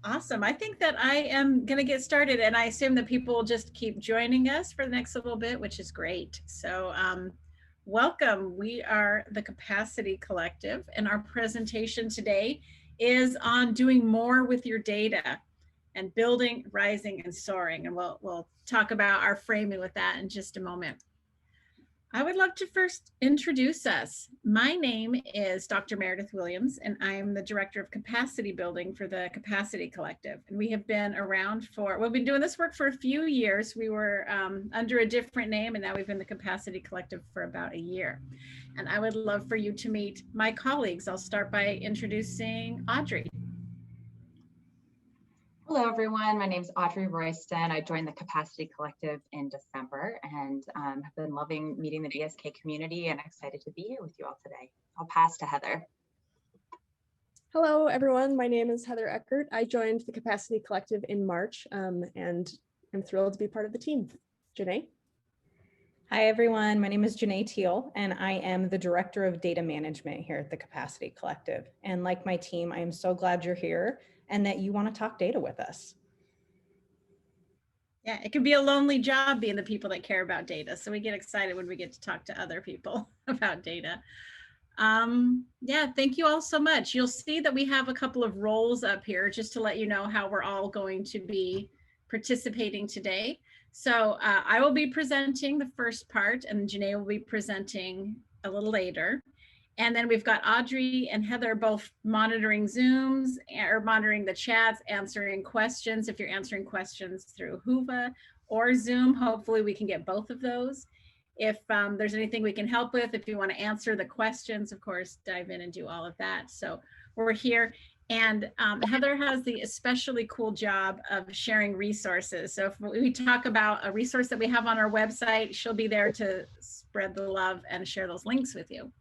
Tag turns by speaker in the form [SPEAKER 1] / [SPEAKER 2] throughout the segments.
[SPEAKER 1] Awesome. I think that I am going to get started, and I assume that people will just keep joining us for the next little bit, which is great. So welcome. We are the Capacity Collective, and our presentation today is on doing more with your data and building, rising, and soaring. And we'll talk about our framing with that in just a moment. I would love to first introduce us. My name is Dr. Meredith Williams, and I am the Director of Capacity Building for the Capacity Collective. And we have been around we've been doing this work for a few years. We were under a different name, and now we've been the Capacity Collective for about a year. And I would love for you to meet my colleagues. I'll start by introducing Audrey.
[SPEAKER 2] Hello, everyone. My name is Audrey Royston. I joined the Capacity Collective in December and have been loving meeting the DSK community and excited to be here with you all today. I'll pass to Heather.
[SPEAKER 3] Hello, everyone. My name is Heather Eckert. I joined the Capacity Collective in March and I'm thrilled to be part of the team. Janae?
[SPEAKER 4] Hi, everyone. My name is Janae Teal, and I am the Director of Data Management here at the Capacity Collective. And like my team, I am so glad you're here and that you want to talk data with us.
[SPEAKER 1] Yeah, it can be a lonely job being the people that care about data. So we get excited when we get to talk to other people about data. Yeah, thank you all so much. You'll see that we have a couple of roles up here just to let you know how we're all going to be participating today. So I will be presenting the first part and Janae will be presenting a little later. And then we've got Audrey and Heather both monitoring Zooms or monitoring the chats, answering questions. If you're answering questions through Whova or Zoom, hopefully we can get both of those. If there's anything we can help with, if you want to answer the questions, of course, dive in and do all of that. So we're here. And Heather has the especially cool job of sharing resources. So if we talk about a resource that we have on our website, she'll be there to spread the love and share those links with you.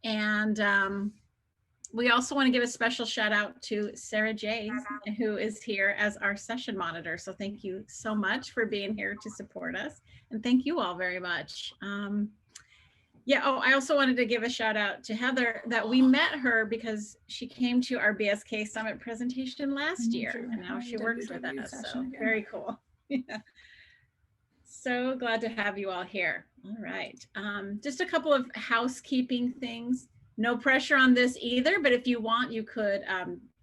[SPEAKER 1] And we also want to give a special shout out to Sarah J, who is here as our session monitor. So thank you so much for being here to support us. And thank you all very much. Yeah, oh, I also wanted to give a shout out to Heather that we met her because she came to our BSK Summit presentation last year and now she works with us. So very cool. Yeah. So glad to have you all here. All right. Just a couple of housekeeping things. No pressure on this either, but if you want, you could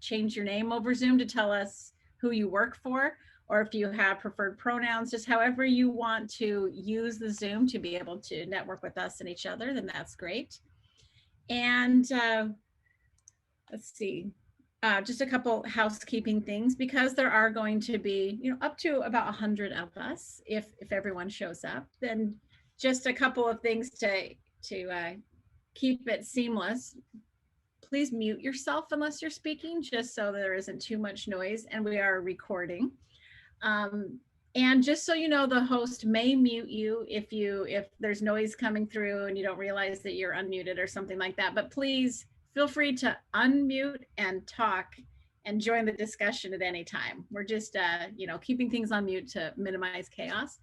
[SPEAKER 1] change your name over Zoom to tell us who you work for, or if you have preferred pronouns, just however you want to use the Zoom to be able to network with us and each other, then that's great. And let's see. Just a couple housekeeping things, because there are going to be, up to about 100 of us if everyone shows up. Then just a couple of things to keep it seamless. Please mute yourself unless you're speaking, just so there isn't too much noise, and we are recording. And just so you know, the host may mute you if there's noise coming through and you don't realize that you're unmuted or something like that. But please feel free to unmute and talk and join the discussion at any time. We're just, keeping things on mute to minimize chaos.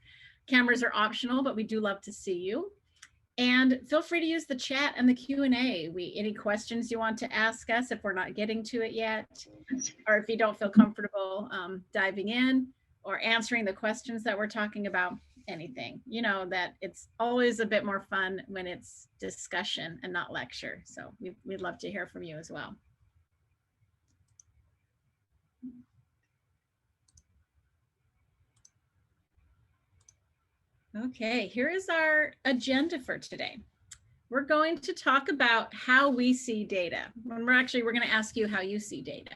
[SPEAKER 1] Cameras are optional, but we do love to see you. And feel free to use the chat and the Q&A. Any questions you want to ask us if we're not getting to it yet, or if you don't feel comfortable diving in or answering the questions that we're talking about, anything. You know that it's always a bit more fun when it's discussion and not lecture. So we'd love to hear from you as well. Okay, here is our agenda for today. We're going to talk about how we see data. We're going to ask you how you see data.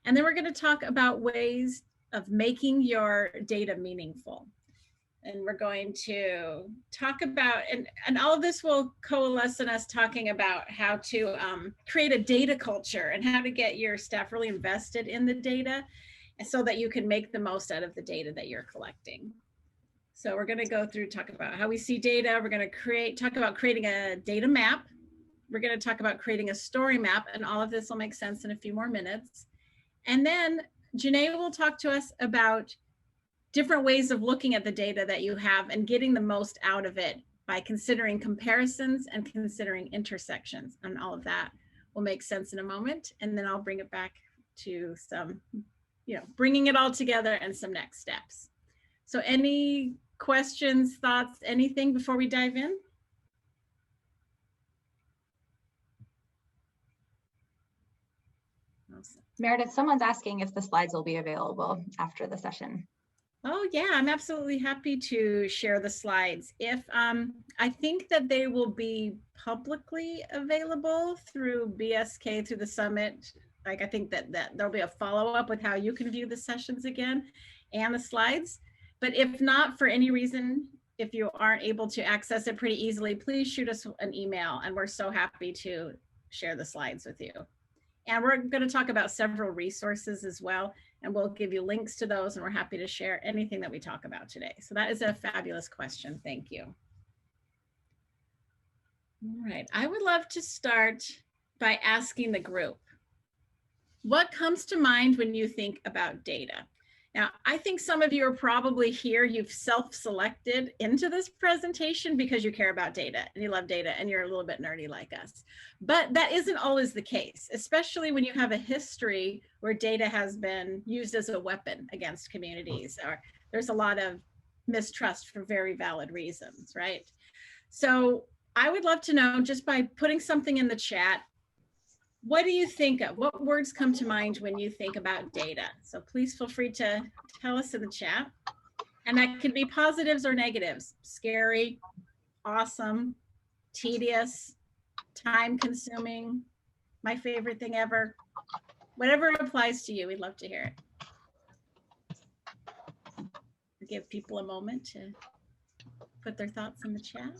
[SPEAKER 1] And then we're going to talk about ways of making your data meaningful. And we're going to talk about, and all of this will coalesce in us talking about how to create a data culture and how to get your staff really invested in the data so that you can make the most out of the data that you're collecting. So we're going to go through, talk about how we see data. We're going to talk about creating a data map. We're going to talk about creating a story map, and all of this will make sense in a few more minutes. And then Janae will talk to us about different ways of looking at the data that you have and getting the most out of it by considering comparisons and considering intersections, and all of that will make sense in a moment. And then I'll bring it back to some bringing it all together and some next steps. So any questions, thoughts, anything before we dive in?
[SPEAKER 2] Meredith, someone's asking if the slides will be available after the session.
[SPEAKER 1] Oh yeah, I'm absolutely happy to share the slides. If I think that they will be publicly available through BSK, through the summit. Like I think that there'll be a follow-up with how you can view the sessions again and the slides. But if not, for any reason, if you aren't able to access it pretty easily, please shoot us an email and we're so happy to share the slides with you. And we're going to talk about several resources as well, and we'll give you links to those, and we're happy to share anything that we talk about today. So that is a fabulous question. Thank you. All right, I would love to start by asking the group, what comes to mind when you think about data? Now, I think some of you are probably here, you've self-selected into this presentation because you care about data and you love data and you're a little bit nerdy like us. But that isn't always the case, especially when you have a history where data has been used as a weapon against communities, or there's a lot of mistrust for very valid reasons, right? So I would love to know, just by putting something in the chat, what do you think of? What words come to mind when you think about data? So please feel free to tell us in the chat. And that could be positives or negatives. Scary, awesome, tedious, time consuming, my favorite thing ever. Whatever applies to you, we'd love to hear it. Give people a moment to put their thoughts in the chat.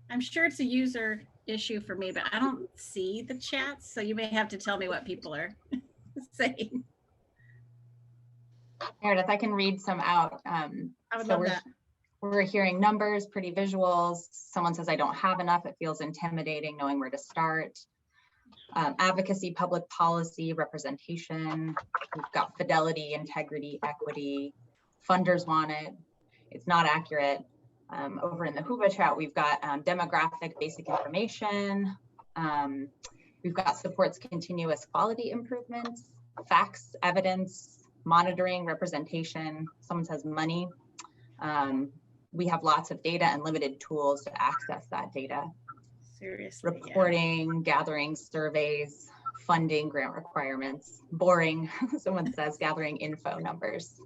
[SPEAKER 1] I'm sure it's a user issue for me, but I don't see the chats, so you may have to tell me what people are saying.
[SPEAKER 2] Meredith, I can read some out.
[SPEAKER 1] I would love that.
[SPEAKER 2] We're hearing numbers, pretty visuals. Someone says, I don't have enough. It feels intimidating knowing where to start. Advocacy, public policy, representation. We've got fidelity, integrity, equity. Funders want it. It's not accurate. Over in the Whova chat, we've got demographic basic information. We've got supports continuous quality improvements, facts, evidence, monitoring, representation. Someone says money. We have lots of data and limited tools to access that data.
[SPEAKER 1] Seriously,
[SPEAKER 2] reporting, gathering surveys, funding, grant requirements, boring. Someone says gathering info numbers.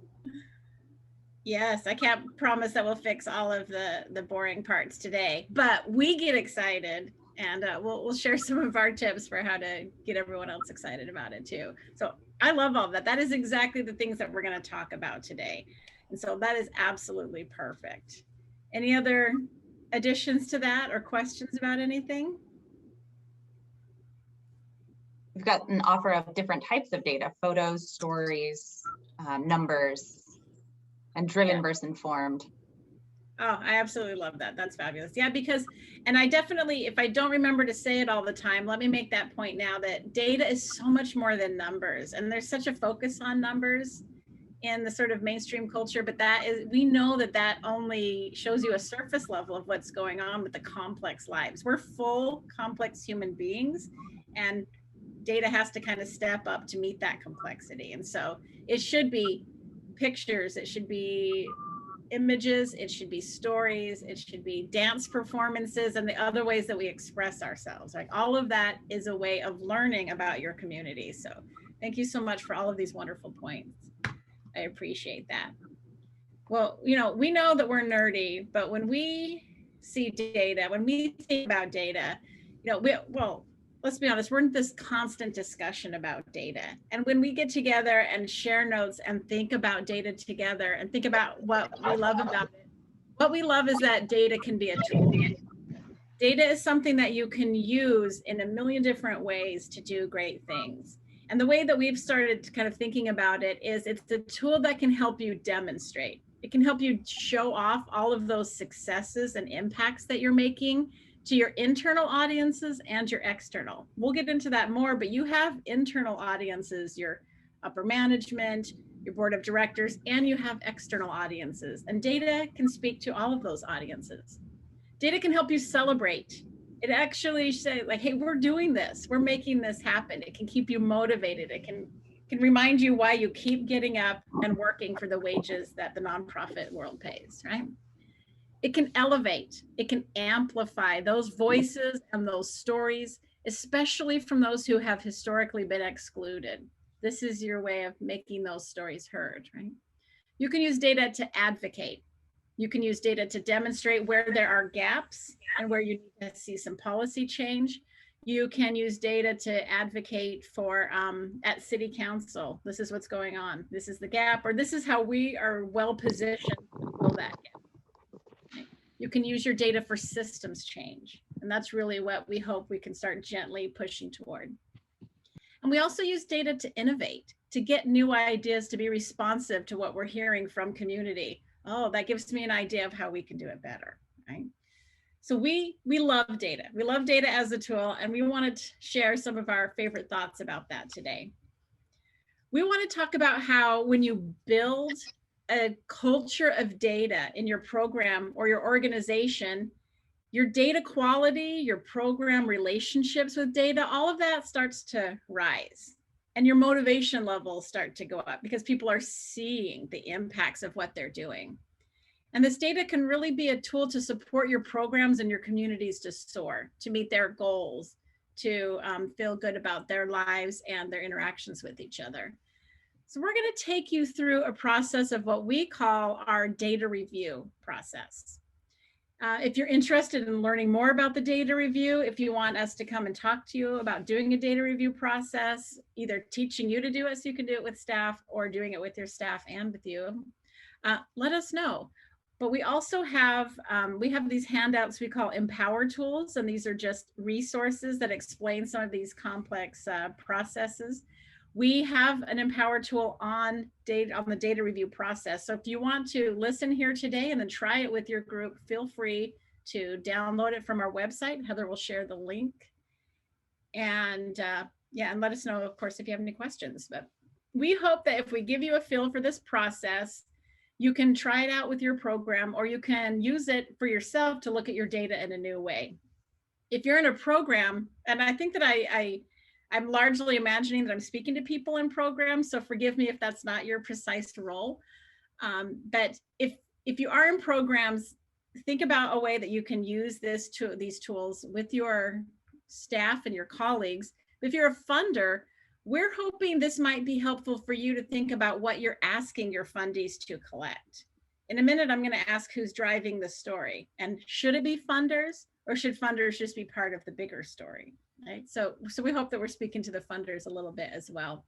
[SPEAKER 1] Yes, I can't promise that we'll fix all of the boring parts today, but we get excited, and we'll share some of our tips for how to get everyone else excited about it too. So I love all of that. That is exactly the things that we're going to talk about today. And so that is absolutely perfect. Any other additions to that or questions about anything?
[SPEAKER 2] We've got an offer of different types of data, photos, stories, numbers, and driven versus informed.
[SPEAKER 1] Oh, I absolutely love that. That's fabulous. Yeah, because, and I definitely, if I don't remember to say it all the time, let me make that point now, that data is so much more than numbers. And there's such a focus on numbers in the sort of mainstream culture, but that is, we know that that only shows you a surface level of what's going on with the complex lives. We're full, complex human beings, and data has to kind of step up to meet that complexity. And so it should be pictures, it should be images, it should be stories, it should be dance performances, and the other ways that we express ourselves. Like all of that is a way of learning about your community. So thank you so much for all of these wonderful points. I appreciate that. Well, you know, we know that we're nerdy, but when we see data, when we think about data, you know, well, let's be honest, we're in this constant discussion about data. And when we get together and share notes and think about data together and think about what we love about it, what we love is that data can be a tool. Data is something that you can use in a million different ways to do great things. And the way that we've started kind of thinking about it is it's a tool that can help you demonstrate. It can help you show off all of those successes and impacts that you're making to your internal audiences and your external. We'll get into that more, but you have internal audiences, your upper management, your board of directors, and you have external audiences. And data can speak to all of those audiences. Data can help you celebrate. It actually say like, hey, we're doing this. We're making this happen. It can keep you motivated. It can remind you why you keep getting up and working for the wages that the nonprofit world pays, right? It can elevate. It can amplify those voices and those stories, especially from those who have historically been excluded. This is your way of making those stories heard, right? You can use data to advocate. You can use data to demonstrate where there are gaps and where you need to see some policy change. You can use data to advocate for at city council. This is what's going on. This is the gap, or this is how we are well positioned to fill that gap. You can use your data for systems change. And that's really what we hope we can start gently pushing toward. And we also use data to innovate, to get new ideas, to be responsive to what we're hearing from community. Oh, that gives me an idea of how we can do it better, right? So we love data. We love data as a tool, and we wanted to share some of our favorite thoughts about that today. We want to talk about how when you build a culture of data in your program or your organization, your data quality, your program relationships with data, all of that starts to rise. And your motivation levels start to go up because people are seeing the impacts of what they're doing. And this data can really be a tool to support your programs and your communities to soar, to meet their goals, to feel good about their lives and their interactions with each other. So we're going to take you through a process of what we call our data review process. If you're interested in learning more about the data review, if you want us to come and talk to you about doing a data review process, either teaching you to do it so you can do it with staff or doing it with your staff and with you, let us know. But we also have, these handouts we call Empower Tools, and these are just resources that explain some of these complex processes. We have an Empower tool on the data review process. So if you want to listen here today and then try it with your group, feel free to download it from our website. Heather will share the link. And and let us know, of course, if you have any questions. But we hope that if we give you a feel for this process, you can try it out with your program, or you can use it for yourself to look at your data in a new way. If you're in a program, and I think that I'm largely imagining that I'm speaking to people in programs, so forgive me if that's not your precise role. But if you are in programs, think about a way that you can use these tools with your staff and your colleagues. If you're a funder, we're hoping this might be helpful for you to think about what you're asking your fundees to collect. In a minute, I'm going to ask who's driving the story, and should it be funders, or should funders just be part of the bigger story? Right. So we hope that we're speaking to the funders a little bit as well.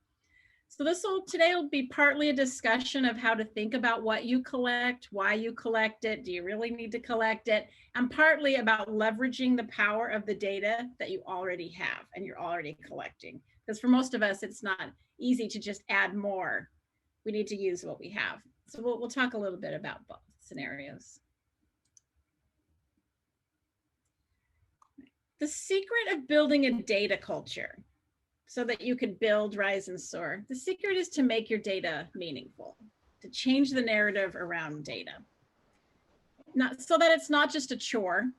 [SPEAKER 1] So today will be partly a discussion of how to think about what you collect, why you collect it, do you really need to collect it, and partly about leveraging the power of the data that you already have and you're already collecting. Because for most of us, it's not easy to just add more. We need to use what we have. So we'll talk a little bit about both scenarios. The secret of building a data culture so that you can build, rise, and soar, the secret is to make your data meaningful, to change the narrative around data. So that it's not just a chore,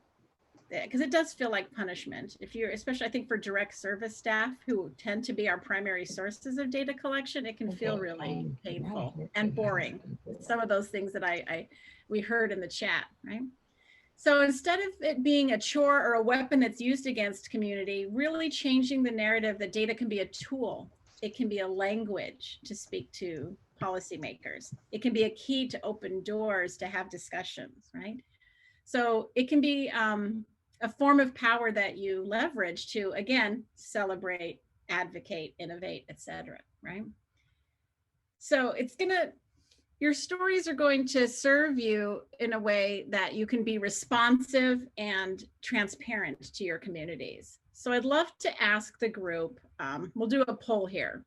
[SPEAKER 1] because it does feel like punishment. If you're, especially I think for direct service staff who tend to be our primary sources of data collection, it can feel really painful and boring. Some of those things that we heard in the chat, right? So instead of it being a chore or a weapon that's used against community, really changing the narrative that data can be a tool. It can be a language to speak to policymakers. It can be a key to open doors to have discussions, right? So it can be a form of power that you leverage to, again, celebrate, advocate, innovate, etc., right? So your stories are going to serve you in a way that you can be responsive and transparent to your communities. So I'd love to ask the group, we'll do a poll here.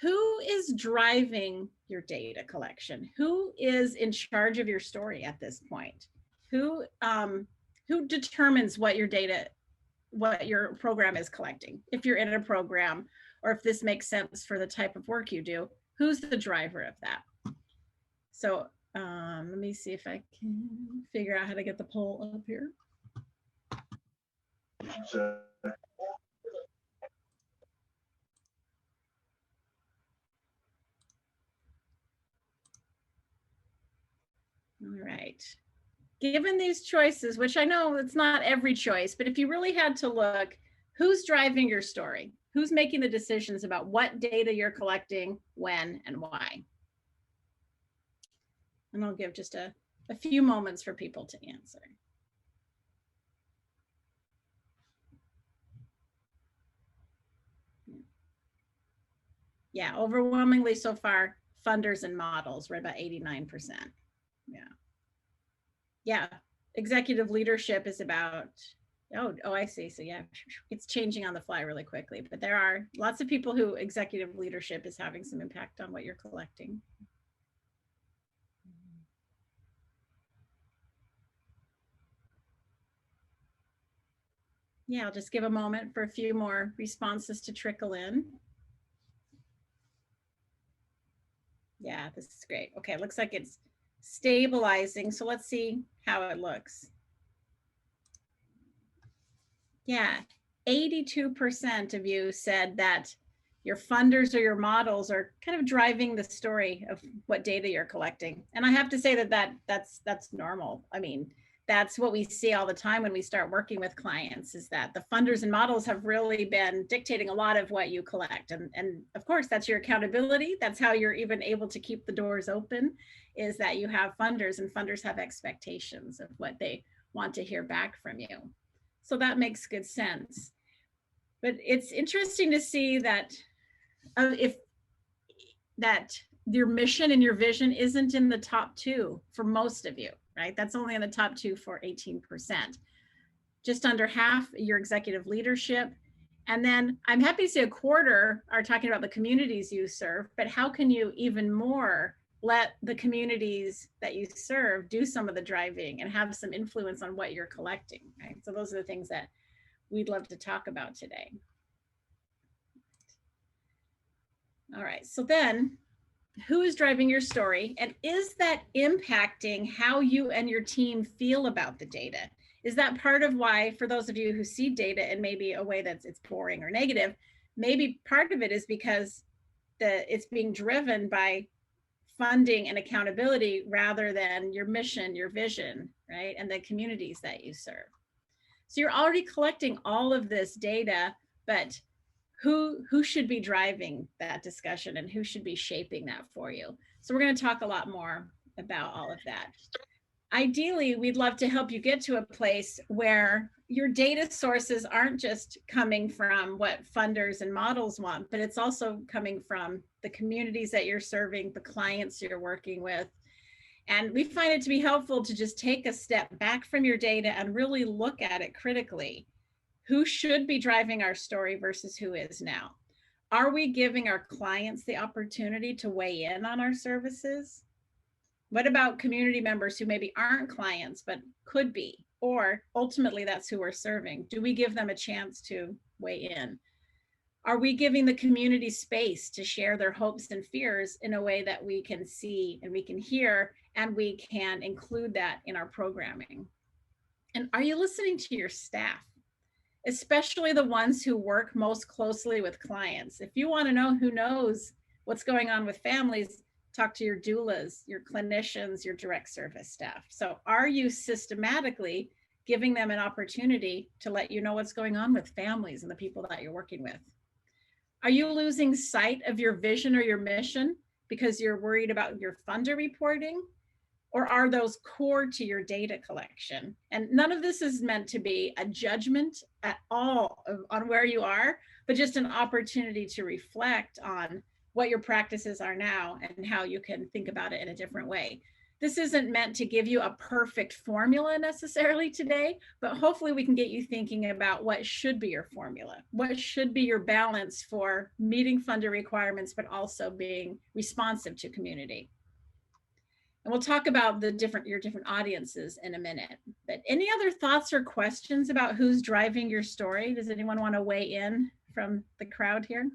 [SPEAKER 1] Who is driving your data collection? Who is in charge of your story at this point? Who determines what your program is collecting? If you're in a program, or if this makes sense for the type of work you do, Who's the driver of that? So let me see if I can figure out how to get the poll up here. All right. Given these choices, which I know it's not every choice, but if you really had to look, who's driving your story? Who's making the decisions about what data you're collecting, when, and why? And I'll give just a few moments for people to answer. Yeah, overwhelmingly so far, funders and models, right about 89%. Yeah. Yeah, executive leadership is about, oh, I see. So yeah, it's changing on the fly really quickly, but there are lots of people who executive leadership is having some impact on what you're collecting. Yeah, I'll just give a moment for a few more responses to trickle in. Yeah, this is great. Okay, it looks like it's stabilizing. So let's see how it looks. Yeah, 82% of you said that your funders or your models are kind of driving the story of what data you're collecting. And I have to say that's normal. I mean, that's what we see all the time when we start working with clients, is that the funders and models have really been dictating a lot of what you collect. And of course, that's your accountability. That's how you're even able to keep the doors open, is that you have funders, and funders have expectations of what they want to hear back from you. So that makes good sense. But it's interesting to see that if that your mission and your vision isn't in the top two for most of you, right? That's only in the top two for 18%. Just under half your executive leadership. And then I'm happy to say a quarter are talking about the communities you serve, but how can you even more let the communities that you serve do some of the driving and have some influence on what you're collecting, right? So those are the things that we'd love to talk about today. All right, so then who is driving your story, and is that impacting how you and your team feel about the data? Is that part of why, for those of you who see data in maybe a way that's it's boring or negative, maybe part of it is because it's being driven by funding and accountability rather than your mission, your vision, right? And the communities that you serve. So you're already collecting all of this data, but who should be driving that discussion and who should be shaping that for you? So we're going to talk a lot more about all of that. Ideally, we'd love to help you get to a place where your data sources aren't just coming from what funders and models want, but it's also coming from the communities that you're serving, the clients you're working with. And we find it to be helpful to just take a step back from your data and really look at it critically. Who should be driving our story versus who is now? Are we giving our clients the opportunity to weigh in on our services? What about community members who maybe aren't clients, but could be, or ultimately that's who we're serving? Do we give them a chance to weigh in? Are we giving the community space to share their hopes and fears in a way that we can see and we can hear, and we can include that in our programming? And are you listening to your staff, especially the ones who work most closely with clients? If you want to know who knows what's going on with families, talk to your doulas, your clinicians, your direct service staff. So are you systematically giving them an opportunity to let you know what's going on with families and the people that you're working with? Are you losing sight of your vision or your mission because you're worried about your funder reporting? Or are those core to your data collection? And none of this is meant to be a judgment at all on where you are, but just an opportunity to reflect on what your practices are now and how you can think about it in a different way. This isn't meant to give you a perfect formula necessarily today, but hopefully we can get you thinking about what should be your formula, what should be your balance for meeting funder requirements, but also being responsive to community. And we'll talk about your different audiences in a minute. But any other thoughts or questions about who's driving your story? Does anyone want to weigh in from the crowd here?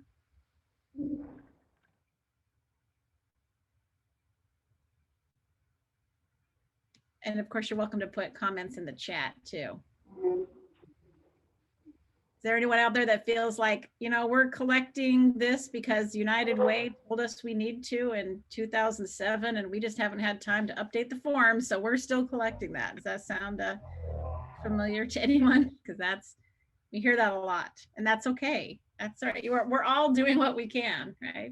[SPEAKER 1] And of course, you're welcome to put comments in the chat too. Is there anyone out there that feels like, you know, we're collecting this because United Way told us we need to in 2007, and we just haven't had time to update the form, so we're still collecting that? Does that sound familiar to anyone? Because we hear that a lot, and that's okay. That's all right. We're all doing what we can, right?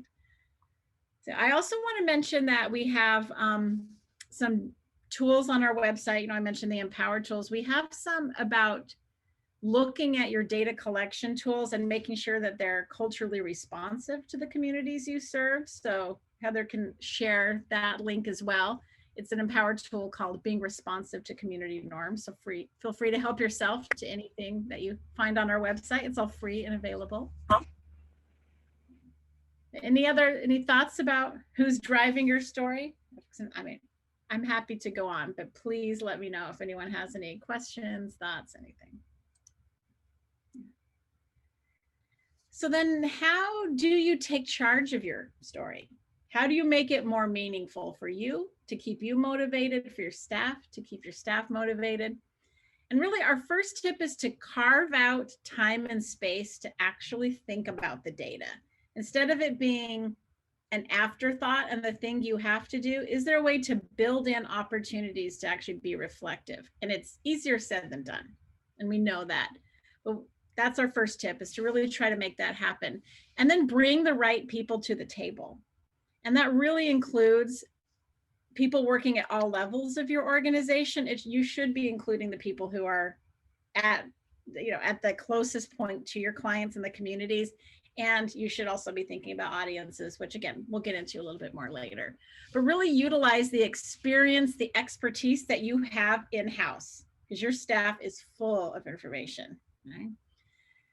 [SPEAKER 1] So I also want to mention that we have some tools on our website. You know, I mentioned the Empower tools. We have some about looking at your data collection tools and making sure that they're culturally responsive to the communities you serve. So Heather can share that link as well. It's an Empower tool called Being Responsive to Community Norms. So feel free to help yourself to anything that you find on our website. It's all free and available. Any thoughts about who's driving your story? I mean, I'm happy to go on, but please let me know if anyone has any questions, thoughts, anything. So then how do you take charge of your story? How do you make it more meaningful for you, to keep you motivated, for your staff, to keep your staff motivated? And really our first tip is to carve out time and space to actually think about the data. Instead of it being an afterthought and the thing you have to do, is there a way to build in opportunities to actually be reflective? And it's easier said than done. And we know that. But that's our first tip, is to really try to make that happen. And then bring the right people to the table. And that really includes people working at all levels of your organization. You should be including the people who are at the closest point to your clients and the communities. And you should also be thinking about audiences, which again, we'll get into a little bit more later. But really utilize the experience, the expertise that you have in-house, because your staff is full of information, right?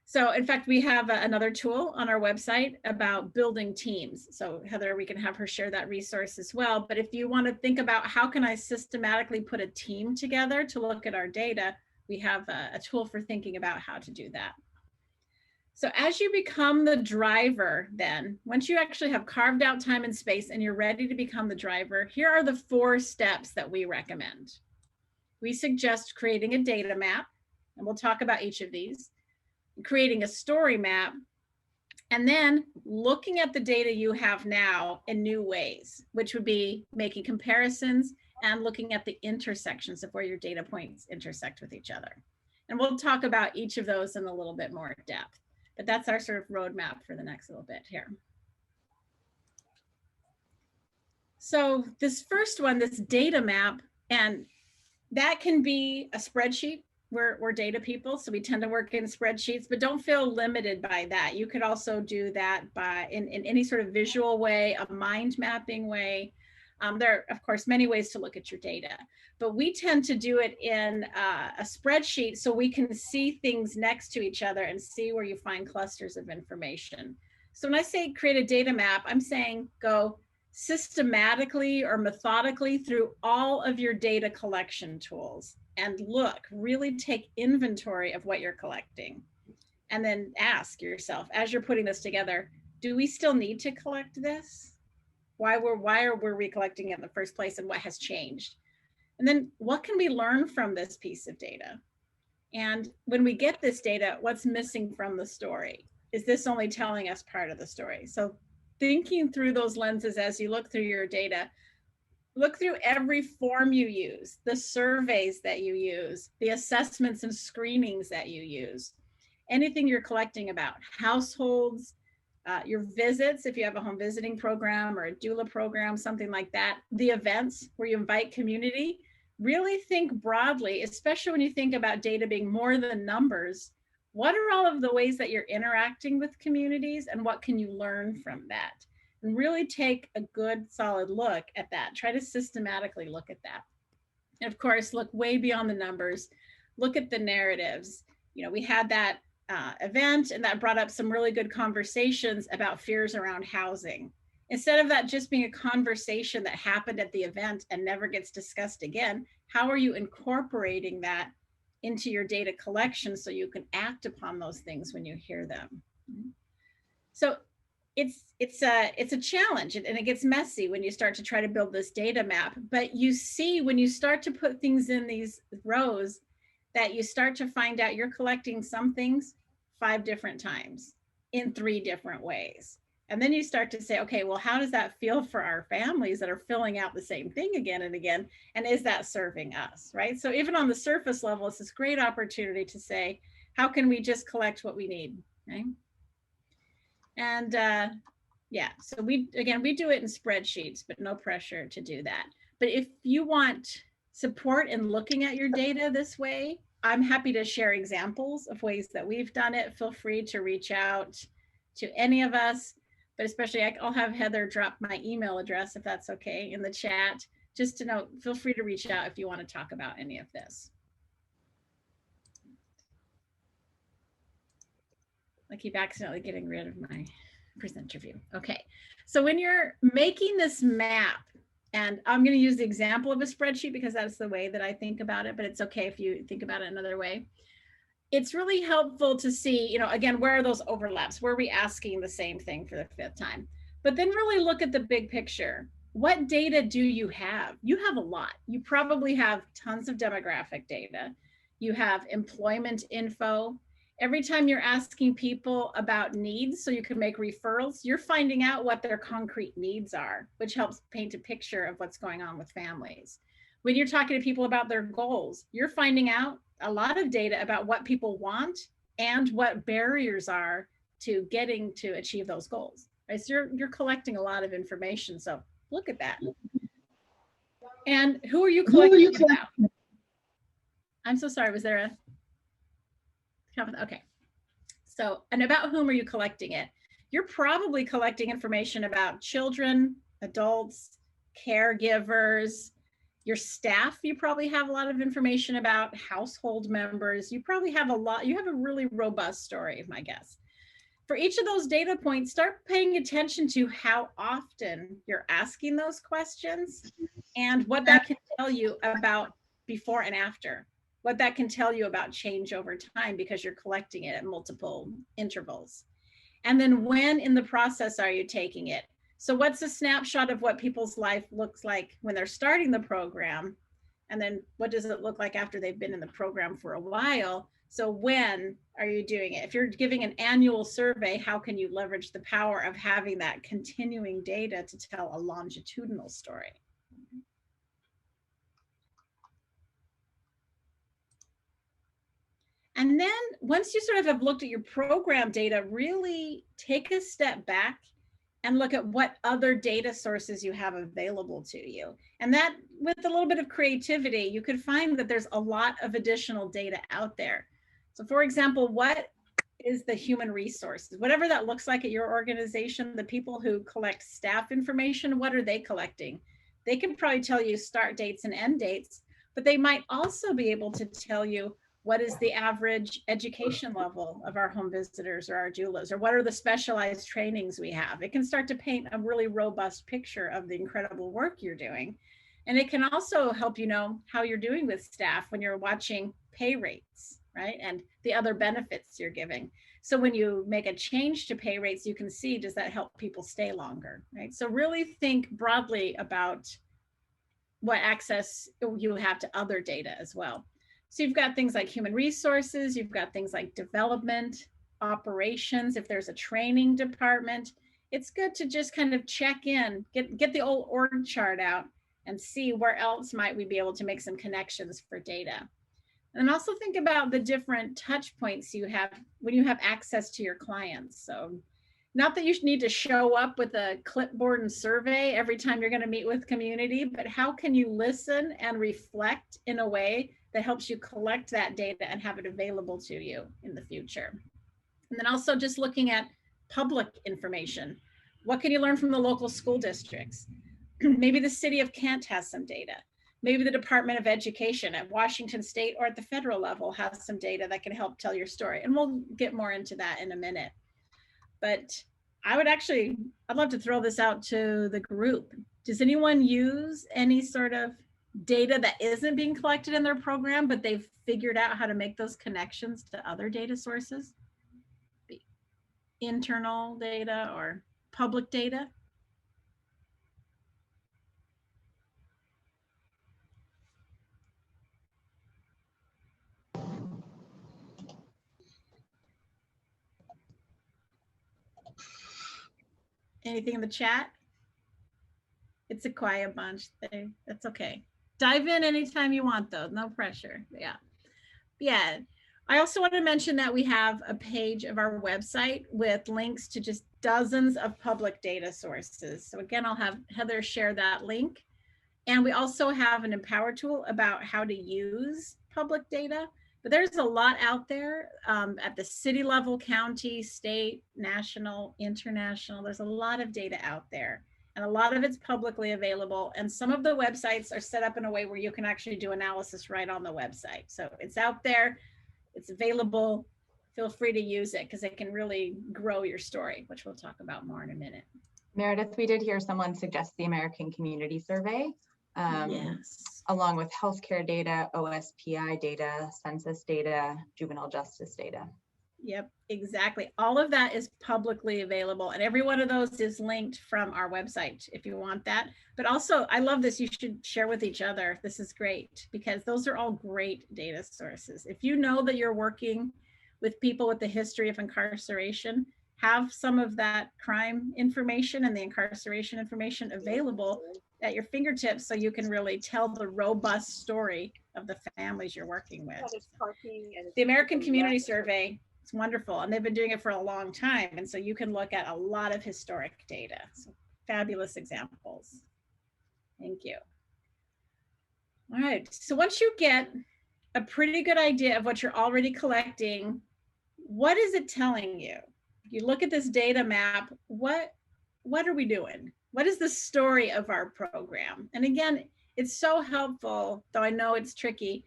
[SPEAKER 1] So in fact, we have another tool on our website about building teams. So Heather, we can have her share that resource as well. But if you want to think about how can I systematically put a team together to look at our data, we have a tool for thinking about how to do that. So as you become the driver, then once you actually have carved out time and space and you're ready to become the driver, here are the 4 steps that we recommend. We suggest creating a data map, and we'll talk about each of these, creating a story map, and then looking at the data you have now in new ways, which would be making comparisons and looking at the intersections of where your data points intersect with each other. And we'll talk about each of those in a little bit more depth, but that's our sort of roadmap for the next little bit here. So this first one, this data map, and that can be a spreadsheet. We're data people, so we tend to work in spreadsheets, but don't feel limited by that. You could also do that by in any sort of visual way, a mind mapping way. There are, of course, many ways to look at your data, but we tend to do it in a spreadsheet so we can see things next to each other and see where you find clusters of information. So when I say create a data map, I'm saying go systematically or methodically through all of your data collection tools and really take inventory of what you're collecting. And then ask yourself, as you're putting this together, do we still need to collect this? Why are we collecting it in the first place, and what has changed? And then what can we learn from this piece of data? And when we get this data, what's missing from the story? Is this only telling us part of the story? So thinking through those lenses as you look through your data, look through every form you use, the surveys that you use, the assessments and screenings that you use, anything you're collecting about households, your visits, if you have a home visiting program or a doula program, something like that, the events where you invite community. Really think broadly, especially when you think about data being more than numbers. What are all of the ways that you're interacting with communities, and what can you learn from that? And really take a good solid look at that. Try to systematically look at that. And of course, look way beyond the numbers. Look at the narratives. You know, we had that event, and that brought up some really good conversations about fears around housing. Instead of that just being a conversation that happened at the event and never gets discussed again, how are you incorporating that into your data collection so you can act upon those things when you hear them? So it's a challenge, and it gets messy when you start to try to build this data map. But you see, when you start to put things in these rows, that you start to find out you're collecting some things 5 different times in 3 different ways. And then you start to say, okay, well, how does that feel for our families that are filling out the same thing again and again? And is that serving us, right? So even on the surface level, it's this great opportunity to say, how can we just collect what we need, right? And yeah, so we do it in spreadsheets, but no pressure to do that. But if you want support in looking at your data this way, I'm happy to share examples of ways that we've done it. Feel free to reach out to any of us, but especially I'll have Heather drop my email address, if that's okay, in the chat, just to know, feel free to reach out if you want to talk about any of this. I keep accidentally getting rid of my presenter view. Okay, so when you're making this map, and I'm going to use the example of a spreadsheet because that's the way that I think about it, but it's okay if you think about it another way. It's really helpful to see, you know, again, where are those overlaps? Where are we asking the same thing for the 5th time? But then really look at the big picture. What data do you have? You have a lot. You probably have tons of demographic data. You have employment info. Every time you're asking people about needs so you can make referrals, you're finding out what their concrete needs are, which helps paint a picture of what's going on with families. When you're talking to people about their goals, you're finding out a lot of data about what people want and what barriers are to getting to achieve those goals. Right? So you're collecting a lot of information. So look at that. And who are you collecting about? I'm so sorry, was there a comment? Okay. So, and about whom are you collecting it? You're probably collecting information about children, adults, caregivers, your staff. You probably have a lot of information about household members. You probably have you have a really robust story, my guess. For each of those data points, start paying attention to how often you're asking those questions and what that can tell you about before and after, what that can tell you about change over time because you're collecting it at multiple intervals. And then when in the process are you taking it? So what's a snapshot of what people's life looks like when they're starting the program? And then what does it look like after they've been in the program for a while? So when are you doing it? If you're giving an annual survey, how can you leverage the power of having that continuing data to tell a longitudinal story? And then once you sort of have looked at your program data, really take a step back and look at what other data sources you have available to you. And that, with a little bit of creativity, you could find that there's a lot of additional data out there. So for example, what is the human resources? Whatever that looks like at your organization, the people who collect staff information, what are they collecting? They can probably tell you start dates and end dates, but they might also be able to tell you what is the average education level of our home visitors or our doulas, or what are the specialized trainings we have? It can start to paint a really robust picture of the incredible work you're doing. And it can also help you know how you're doing with staff when you're watching pay rates, right? And the other benefits you're giving. So when you make a change to pay rates, you can see, does that help people stay longer, right? So really think broadly about what access you have to other data as well. So you've got things like human resources, you've got things like development, operations. If there's a training department, it's good to just kind of check in, get the old org chart out and see where else might we be able to make some connections for data. And also think about the different touch points you have when you have access to your clients. So not that you need to show up with a clipboard and survey every time you're going to meet with community, but how can you listen and reflect in a way that helps you collect that data and have it available to you in the future. And then also just looking at public information. What can you learn from the local school districts? Maybe the city of Kent has some data. Maybe the Department of Education at Washington State or at the federal level has some data that can help tell your story. And we'll get more into that in a minute. But I'd love to throw this out to the group. Does anyone use any sort of data that isn't being collected in their program, but they've figured out how to make those connections to other data sources? Internal data or public data? Anything in the chat? It's a quiet bunch. That's okay. Dive in anytime you want, though. No pressure. Yeah. Yeah. I also want to mention that we have a page of our website with links to just dozens of public data sources. So again, I'll have Heather share that link. And we also have an Empower tool about how to use public data. But there's a lot out there at the city level, county, state, national, international. There's a lot of data out there. And a lot of it's publicly available. And some of the websites are set up in a way where you can actually do analysis right on the website. So it's out there, it's available. Feel free to use it because it can really grow your story, which we'll talk about more in a minute.
[SPEAKER 2] Meredith, we did hear someone suggest the American Community Survey,
[SPEAKER 1] Yes.
[SPEAKER 2] along with healthcare data, OSPI data, census data, juvenile justice data.
[SPEAKER 1] Yep, exactly. All of that is publicly available, and every one of those is linked from our website if you want that. But also, I love this. You should share with each other. This is great because those are all great data sources. If you know that you're working with people with the history of incarceration, have some of that crime information and the incarceration information available at your fingertips so you can really tell the robust story of the families you're working with. The American Community Survey, it's wonderful, and they've been doing it for a long time, and so you can look at a lot of historic data. So fabulous examples. Thank you. All right, so once you get a pretty good idea of what you're already collecting, what is it telling you? You look at this data map, what are we doing? What is the story of our program? And again, it's so helpful, though I know it's tricky,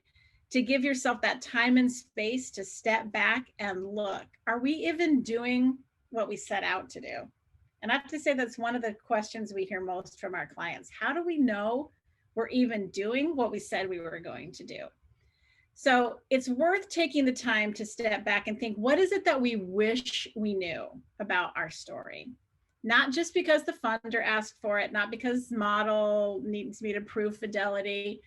[SPEAKER 1] to give yourself that time and space to step back and look. Are we even doing what we set out to do? And I have to say that's one of the questions we hear most from our clients. How do we know we're even doing what we said we were going to do? So it's worth taking the time to step back and think, what is it that we wish we knew about our story? Not just because the funder asked for it, not because model needs me to prove fidelity,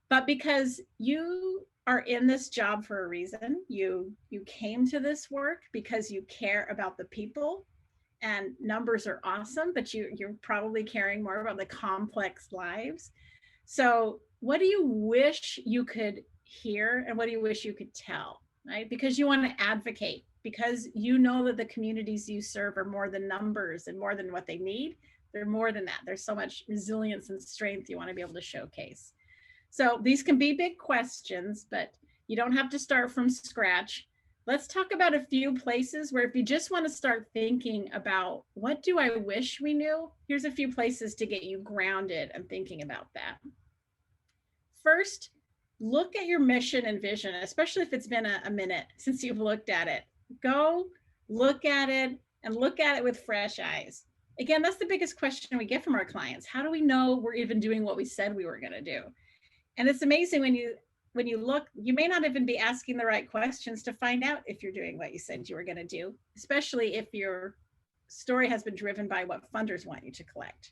[SPEAKER 1] but because you are in this job for a reason. You came to this work because you care about the people, and numbers are awesome, but you're probably caring more about the complex lives. So what do you wish you could hear, and what do you wish you could tell, right? Because you want to advocate, because you know that the communities you serve are more than numbers and more than what they need. They're more than that. There's so much resilience and strength you want to be able to showcase. So these can be big questions, but you don't have to start from scratch. Let's talk about a few places where if you just want to start thinking about what do I wish we knew, here's a few places to get you grounded and thinking about that. First, look at your mission and vision, especially if it's been a minute since you've looked at it. Go look at it and look at it with fresh eyes. Again, that's the biggest question we get from our clients. How do we know we're even doing what we said we were going to do? And it's amazing when you look, you may not even be asking the right questions to find out if you're doing what you said you were going to do, especially if your story has been driven by what funders want you to collect.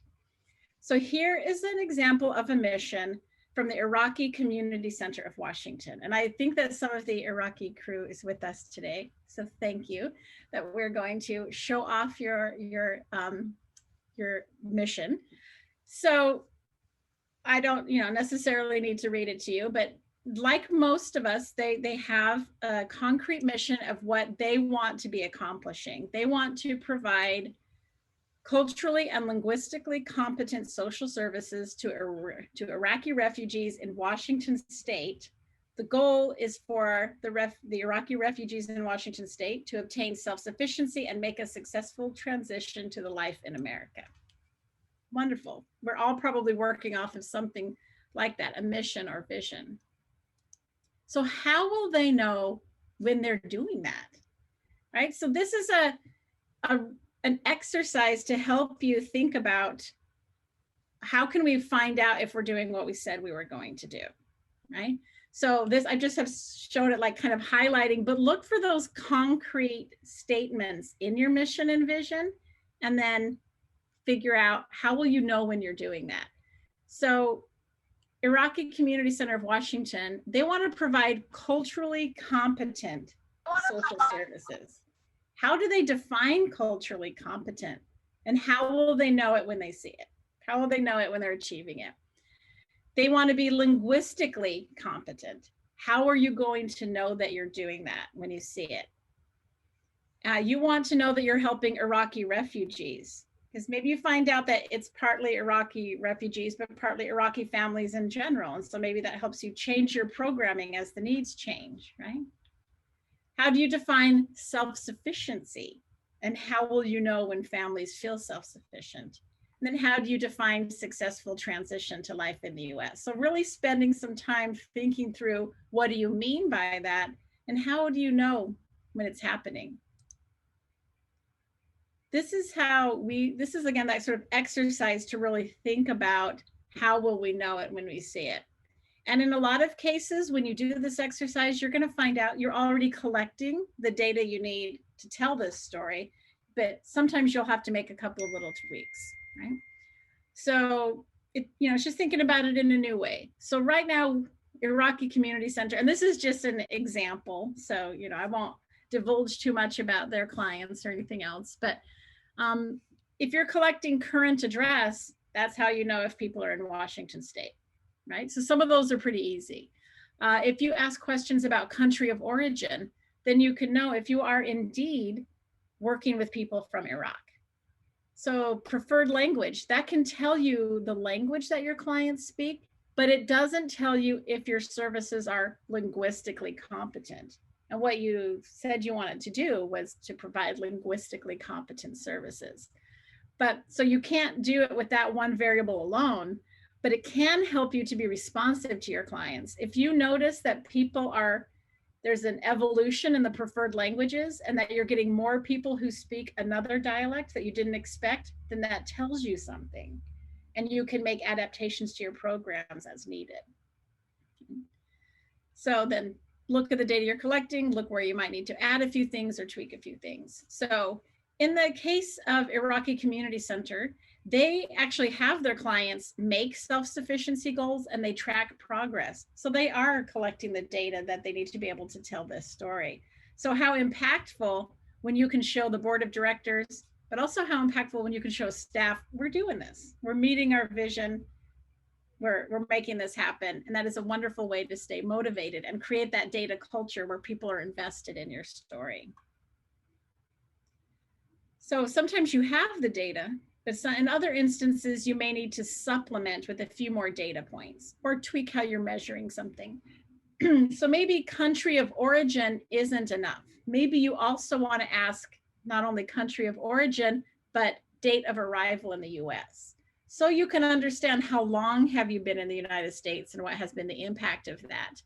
[SPEAKER 1] So here is an example of a mission from the Iraqi Community Center of Washington. And I think that some of the Iraqi crew is with us today. So thank you that we're going to show off your mission. So I don't necessarily need to read it to you, but like most of us, they have a concrete mission of what they want to be accomplishing. They want to provide culturally and linguistically competent social services to Iraqi refugees in Washington state. The goal is for the Iraqi refugees in Washington state to obtain self-sufficiency and make a successful transition to the life in America. Wonderful. We're all probably working off of something like that, a mission or vision. So how will they know when they're doing that, right? So this is an exercise to help you think about how can we find out if we're doing what we said we were going to do, right? So this, I just have shown it like kind of highlighting, but look for those concrete statements in your mission and vision, and then figure out how will you know when you're doing that. So Iraqi Community Center of Washington, they want to provide culturally competent social services. How do they define culturally competent? And how will they know it when they see it? How will they know it when they're achieving it? They want to be linguistically competent. How are you going to know that you're doing that when you see it? You want to know that you're helping Iraqi refugees, because maybe you find out that it's partly Iraqi refugees, but partly Iraqi families in general. And so maybe that helps you change your programming as the needs change, right? How do you define self-sufficiency? And how will you know when families feel self-sufficient? And then how do you define successful transition to life in the US? So really spending some time thinking through, what do you mean by that? And how do you know when it's happening? This is again, that sort of exercise to really think about, how will we know it when we see it? And in a lot of cases, when you do this exercise, you're going to find out you're already collecting the data you need to tell this story, but sometimes you'll have to make a couple of little tweaks, right? So it's just thinking about it in a new way. So right now, Iraqi Community Center, and this is just an example, so I won't divulge too much about their clients or anything else, but if you're collecting current address, that's how you know if people are in Washington State, right? So some of those are pretty easy. If you ask questions about country of origin, then you can know if you are indeed working with people from Iraq. So preferred language, that can tell you the language that your clients speak, but it doesn't tell you if your services are linguistically competent. And what you said you wanted to do was to provide linguistically competent services. But so you can't do it with that one variable alone, but it can help you to be responsive to your clients. If you notice that there's an evolution in the preferred languages and that you're getting more people who speak another dialect that you didn't expect, then that tells you something. And you can make adaptations to your programs as needed. So then look at the data you're collecting, look where you might need to add a few things or tweak a few things. So in the case of Iraqi Community Center, they actually have their clients make self-sufficiency goals and they track progress. So they are collecting the data that they need to be able to tell this story. So how impactful when you can show the board of directors, but also how impactful when you can show staff, we're doing this, we're meeting our vision, we're making this happen. And that is a wonderful way to stay motivated and create that data culture where people are invested in your story. So sometimes you have the data, but in other instances, you may need to supplement with a few more data points or tweak how you're measuring something. So maybe country of origin isn't enough. Maybe you also want to ask not only country of origin, but date of arrival in the US. So you can understand how long have you been in the United States and what has been the impact of that.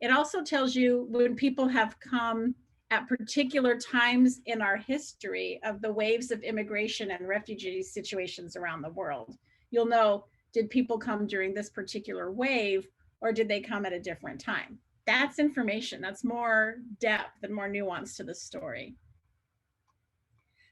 [SPEAKER 1] It also tells you when people have come at particular times in our history of the waves of immigration and refugee situations around the world. You'll know, did people come during this particular wave or did they come at a different time? That's information, that's more depth and more nuance to the story.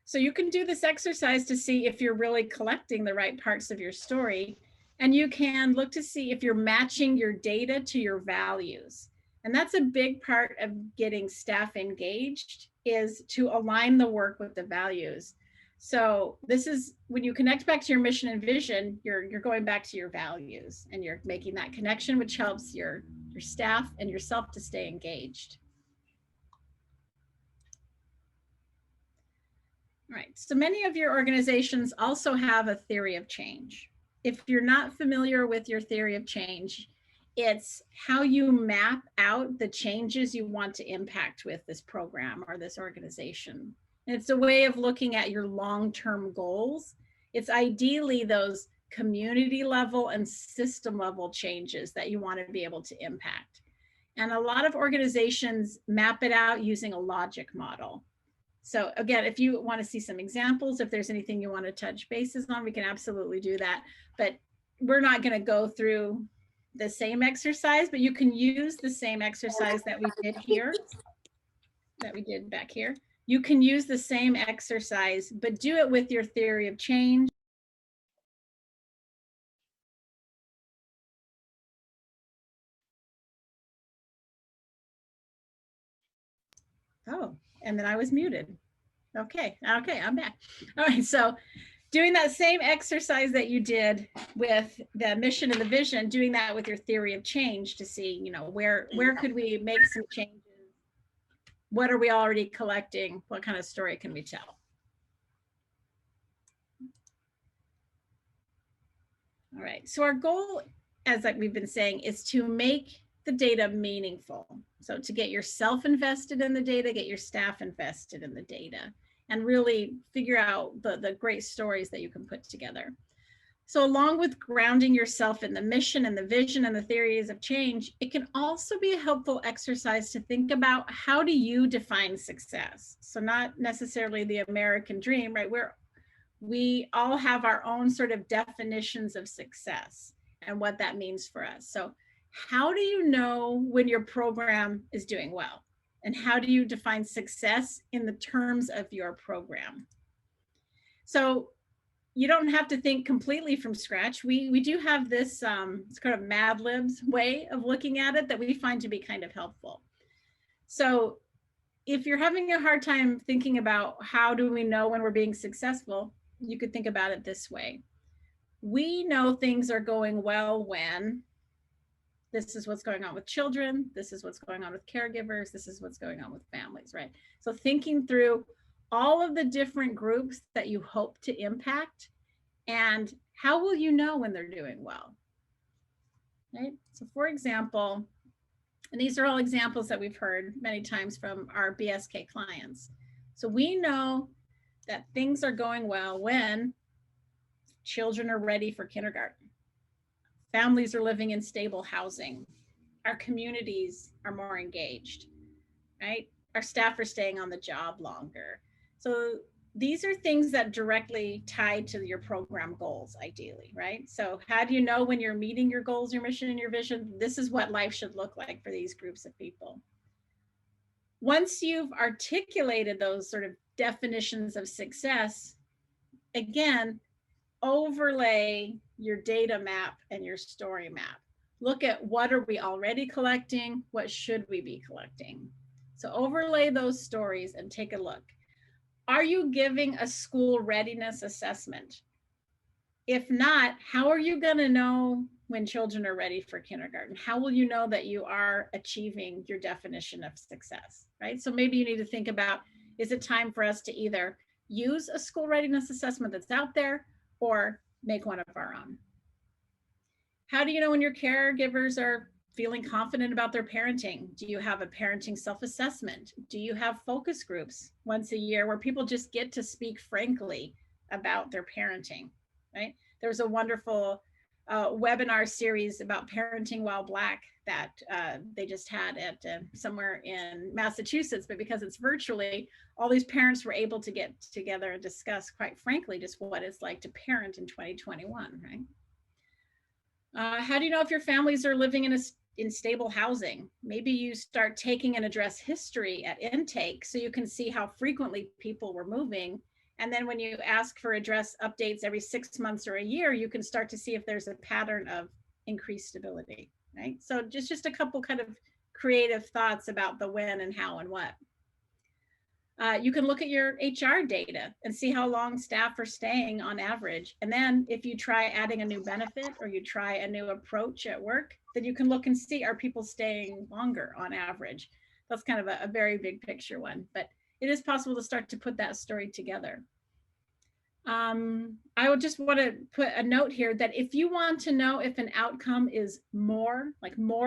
[SPEAKER 1] So you can do this exercise to see if you're really collecting the right parts of your story, and you can look to see if you're matching your data to your values. And that's a big part of getting staff engaged, is to align the work with the values. So this is when you connect back to your mission and vision, you're going back to your values and you're making that connection, which helps your staff and yourself to stay engaged. All right, so many of your organizations also have a theory of change. If you're not familiar with your theory of change, it's how you map out the changes you want to impact with this program or this organization. And it's a way of looking at your long-term goals. It's ideally those community level and system level changes that you want to be able to impact. And a lot of organizations map it out using a logic model. So again, if you want to see some examples, if there's anything you want to touch bases on, we can absolutely do that. But we're not going to go through the same exercise, but you can use the same exercise that we did here, that we did back here. You can use the same exercise, but do it with your theory of change And then I was muted. Okay, I'm back. All right, so doing that same exercise that you did with the mission and the vision, doing that with your theory of change to see, you know, where could we make some changes? What are we already collecting? What kind of story can we tell? All right, so our goal, as like we've been saying, is to make the data meaningful. So to get yourself invested in the data, get your staff invested in the data, and really figure out the great stories that you can put together. So along with grounding yourself in the mission and the vision and the theories of change, it can also be a helpful exercise to think about, how do you define success? So not necessarily the American dream, right? We all have our own sort of definitions of success and what that means for us. So how do you know when your program is doing well? And how do you define success in the terms of your program? So you don't have to think completely from scratch. We do have this it's kind of Mad Libs way of looking at it that we find to be kind of helpful. So if you're having a hard time thinking about how do we know when we're being successful, you could think about it this way. We know things are going well when this is what's going on with children, this is what's going on with caregivers, this is what's going on with families, right? So thinking through all of the different groups that you hope to impact, and how will you know when they're doing well, right? So for example, and these are all examples that we've heard many times from our BSK clients. So we know that things are going well when children are ready for kindergarten, families are living in stable housing, our communities are more engaged, right? Our staff are staying on the job longer. So these are things that directly tie to your program goals, ideally, right? So how do you know when you're meeting your goals, your mission, and your vision? This is what life should look like for these groups of people. Once you've articulated those sort of definitions of success, again, overlay your data map and your story map. Look at what are we already collecting? What should we be collecting? So overlay those stories and take a look. Are you giving a school readiness assessment? If not, how are you going to know when children are ready for kindergarten? How will you know that you are achieving your definition of success, right? So maybe you need to think about, is it time for us to either use a school readiness assessment that's out there or make one of our own? How do you know when your caregivers are feeling confident about their parenting? Do you have a parenting self-assessment? Do you have focus groups once a year where people just get to speak frankly about their parenting, right? There's a wonderful webinar series about parenting while Black that they just had at somewhere in Massachusetts, but because it's virtually, all these parents were able to get together and discuss, quite frankly, just what it's like to parent in 2021, right? How do you know if your families are living in stable housing? Maybe you start taking and address history at intake so you can see how frequently people were moving. And then when you ask for address updates every 6 months or a year, you can start to see if there's a pattern of increased stability, right? So just a couple kind of creative thoughts about the when and how and what. You can look at your HR data and see how long staff are staying on average. And then if you try adding a new benefit or you try a new approach at work, then you can look and see, are people staying longer on average? That's kind of a very big picture one, but it is possible to start to put that story together. I would just want to put a note here that if you want to know if an outcome is more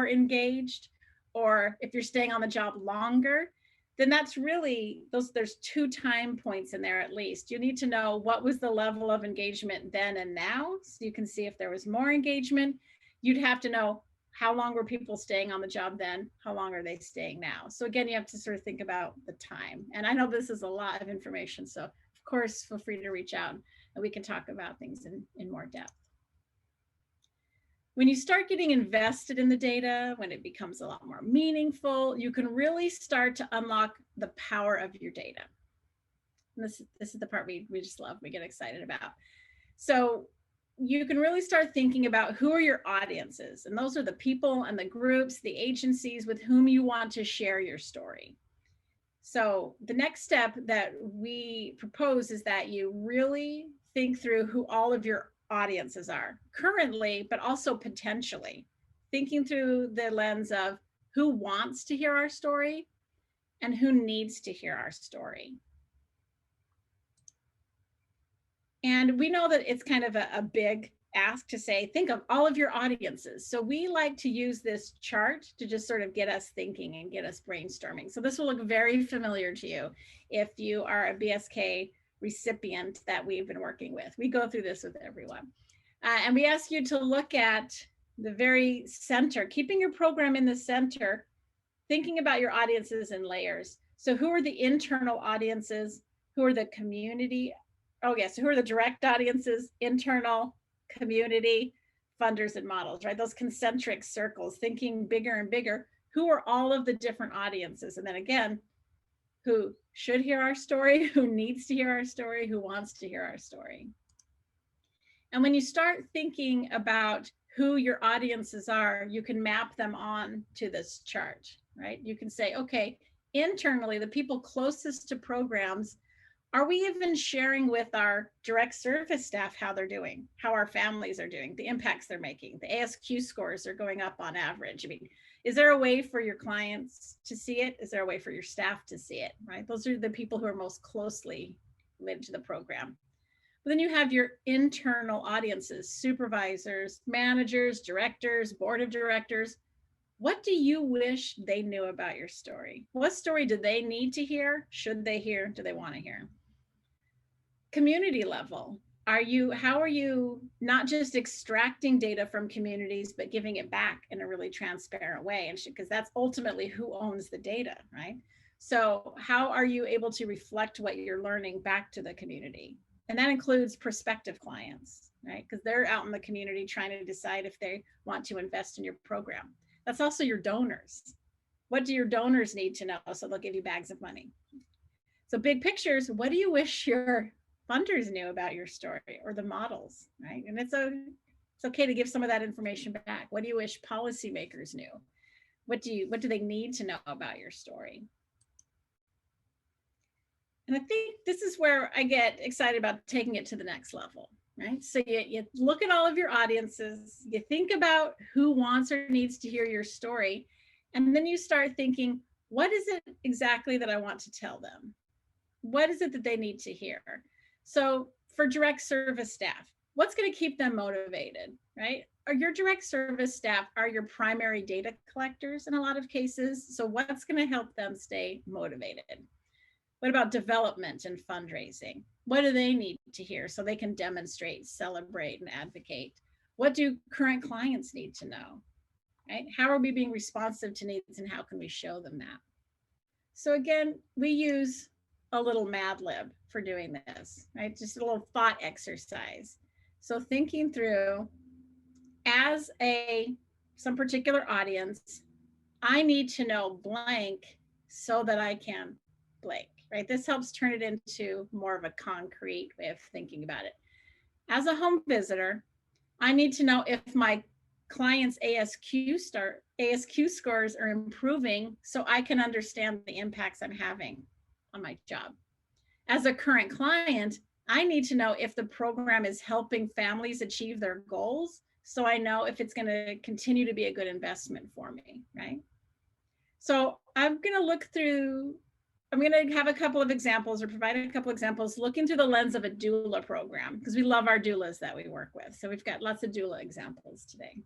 [SPEAKER 1] engaged, or if you're staying on the job longer, then that's really, there's 2 time points in there at least. You need to know what was the level of engagement then and now, so you can see if there was more engagement. You'd have to know how long were people staying on the job then, how long are they staying now? So again, you have to sort of think about the time. And I know this is a lot of information, so of course, feel free to reach out and we can talk about things in more depth. When you start getting invested in the data, when it becomes a lot more meaningful, you can really start to unlock the power of your data. And this is the part we just love, we get excited about. So you can really start thinking about who are your audiences, and those are the people and the groups, the agencies with whom you want to share your story. So the next step that we propose is that you really think through who all of your audiences are currently, but also potentially. Thinking through the lens of who wants to hear our story and who needs to hear our story. And we know that it's kind of a big ask to say, think of all of your audiences. So we like to use this chart to just sort of get us thinking and get us brainstorming. So this will look very familiar to you if you are a BSK recipient that we've been working with. We go through this with everyone. And we ask you to look at the very center, keeping your program in the center, thinking about your audiences in layers. So who are the internal audiences? Who are the community? Oh yes, who are the direct audiences, internal, community, funders, and models, right? Those concentric circles, thinking bigger and bigger. Who are all of the different audiences? And then again, who should hear our story, who needs to hear our story, who wants to hear our story. And when you start thinking about who your audiences are, you can map them on to this chart, right? You can say, okay, internally, the people closest to programs, are we even sharing with our direct service staff how they're doing, how our families are doing, the impacts they're making? The ASQ scores are going up on average. I mean, is there a way for your clients to see it? Is there a way for your staff to see it, right? Those are the people who are most closely linked to the program. But then you have your internal audiences, supervisors, managers, directors, board of directors. What do you wish they knew about your story? What story do they need to hear? Should they hear? Do they want to hear? Community level. How are you not just extracting data from communities, but giving it back in a really transparent way? And because that's ultimately who owns the data, right? So how are you able to reflect what you're learning back to the community? And that includes prospective clients, right? Because they're out in the community trying to decide if they want to invest in your program. That's also your donors. What do your donors need to know? So they'll give you bags of money. So big pictures, what do you wish your funders knew about your story, or the models, right? And it's okay to give some of that information back. What do you wish policymakers knew? What do they need to know about your story? And I think this is where I get excited about taking it to the next level, right? So you look at all of your audiences, you think about who wants or needs to hear your story, and then you start thinking, what is it exactly that I want to tell them? What is it that they need to hear? So for direct service staff, what's going to keep them motivated, right? Your direct service staff are your primary data collectors in a lot of cases. So what's going to help them stay motivated? What about development and fundraising? What do they need to hear so they can demonstrate, celebrate, and advocate? What do current clients need to know, right? How are we being responsive to needs, and how can we show them that? So again, we use a little Mad Lib for doing this, right? Just a little thought exercise. So thinking through, as some particular audience, I need to know blank so that I can blank, right? This helps turn it into more of a concrete way of thinking about it. As a home visitor, I need to know if my clients' ASQ scores are improving so I can understand the impacts I'm having on my job. As a current client, I need to know if the program is helping families achieve their goals so I know if it's going to continue to be a good investment for me, right? So I'm going to have a couple of examples, or provide a couple of examples looking through the lens of a doula program, because we love our doulas that we work with. So we've got lots of doula examples today.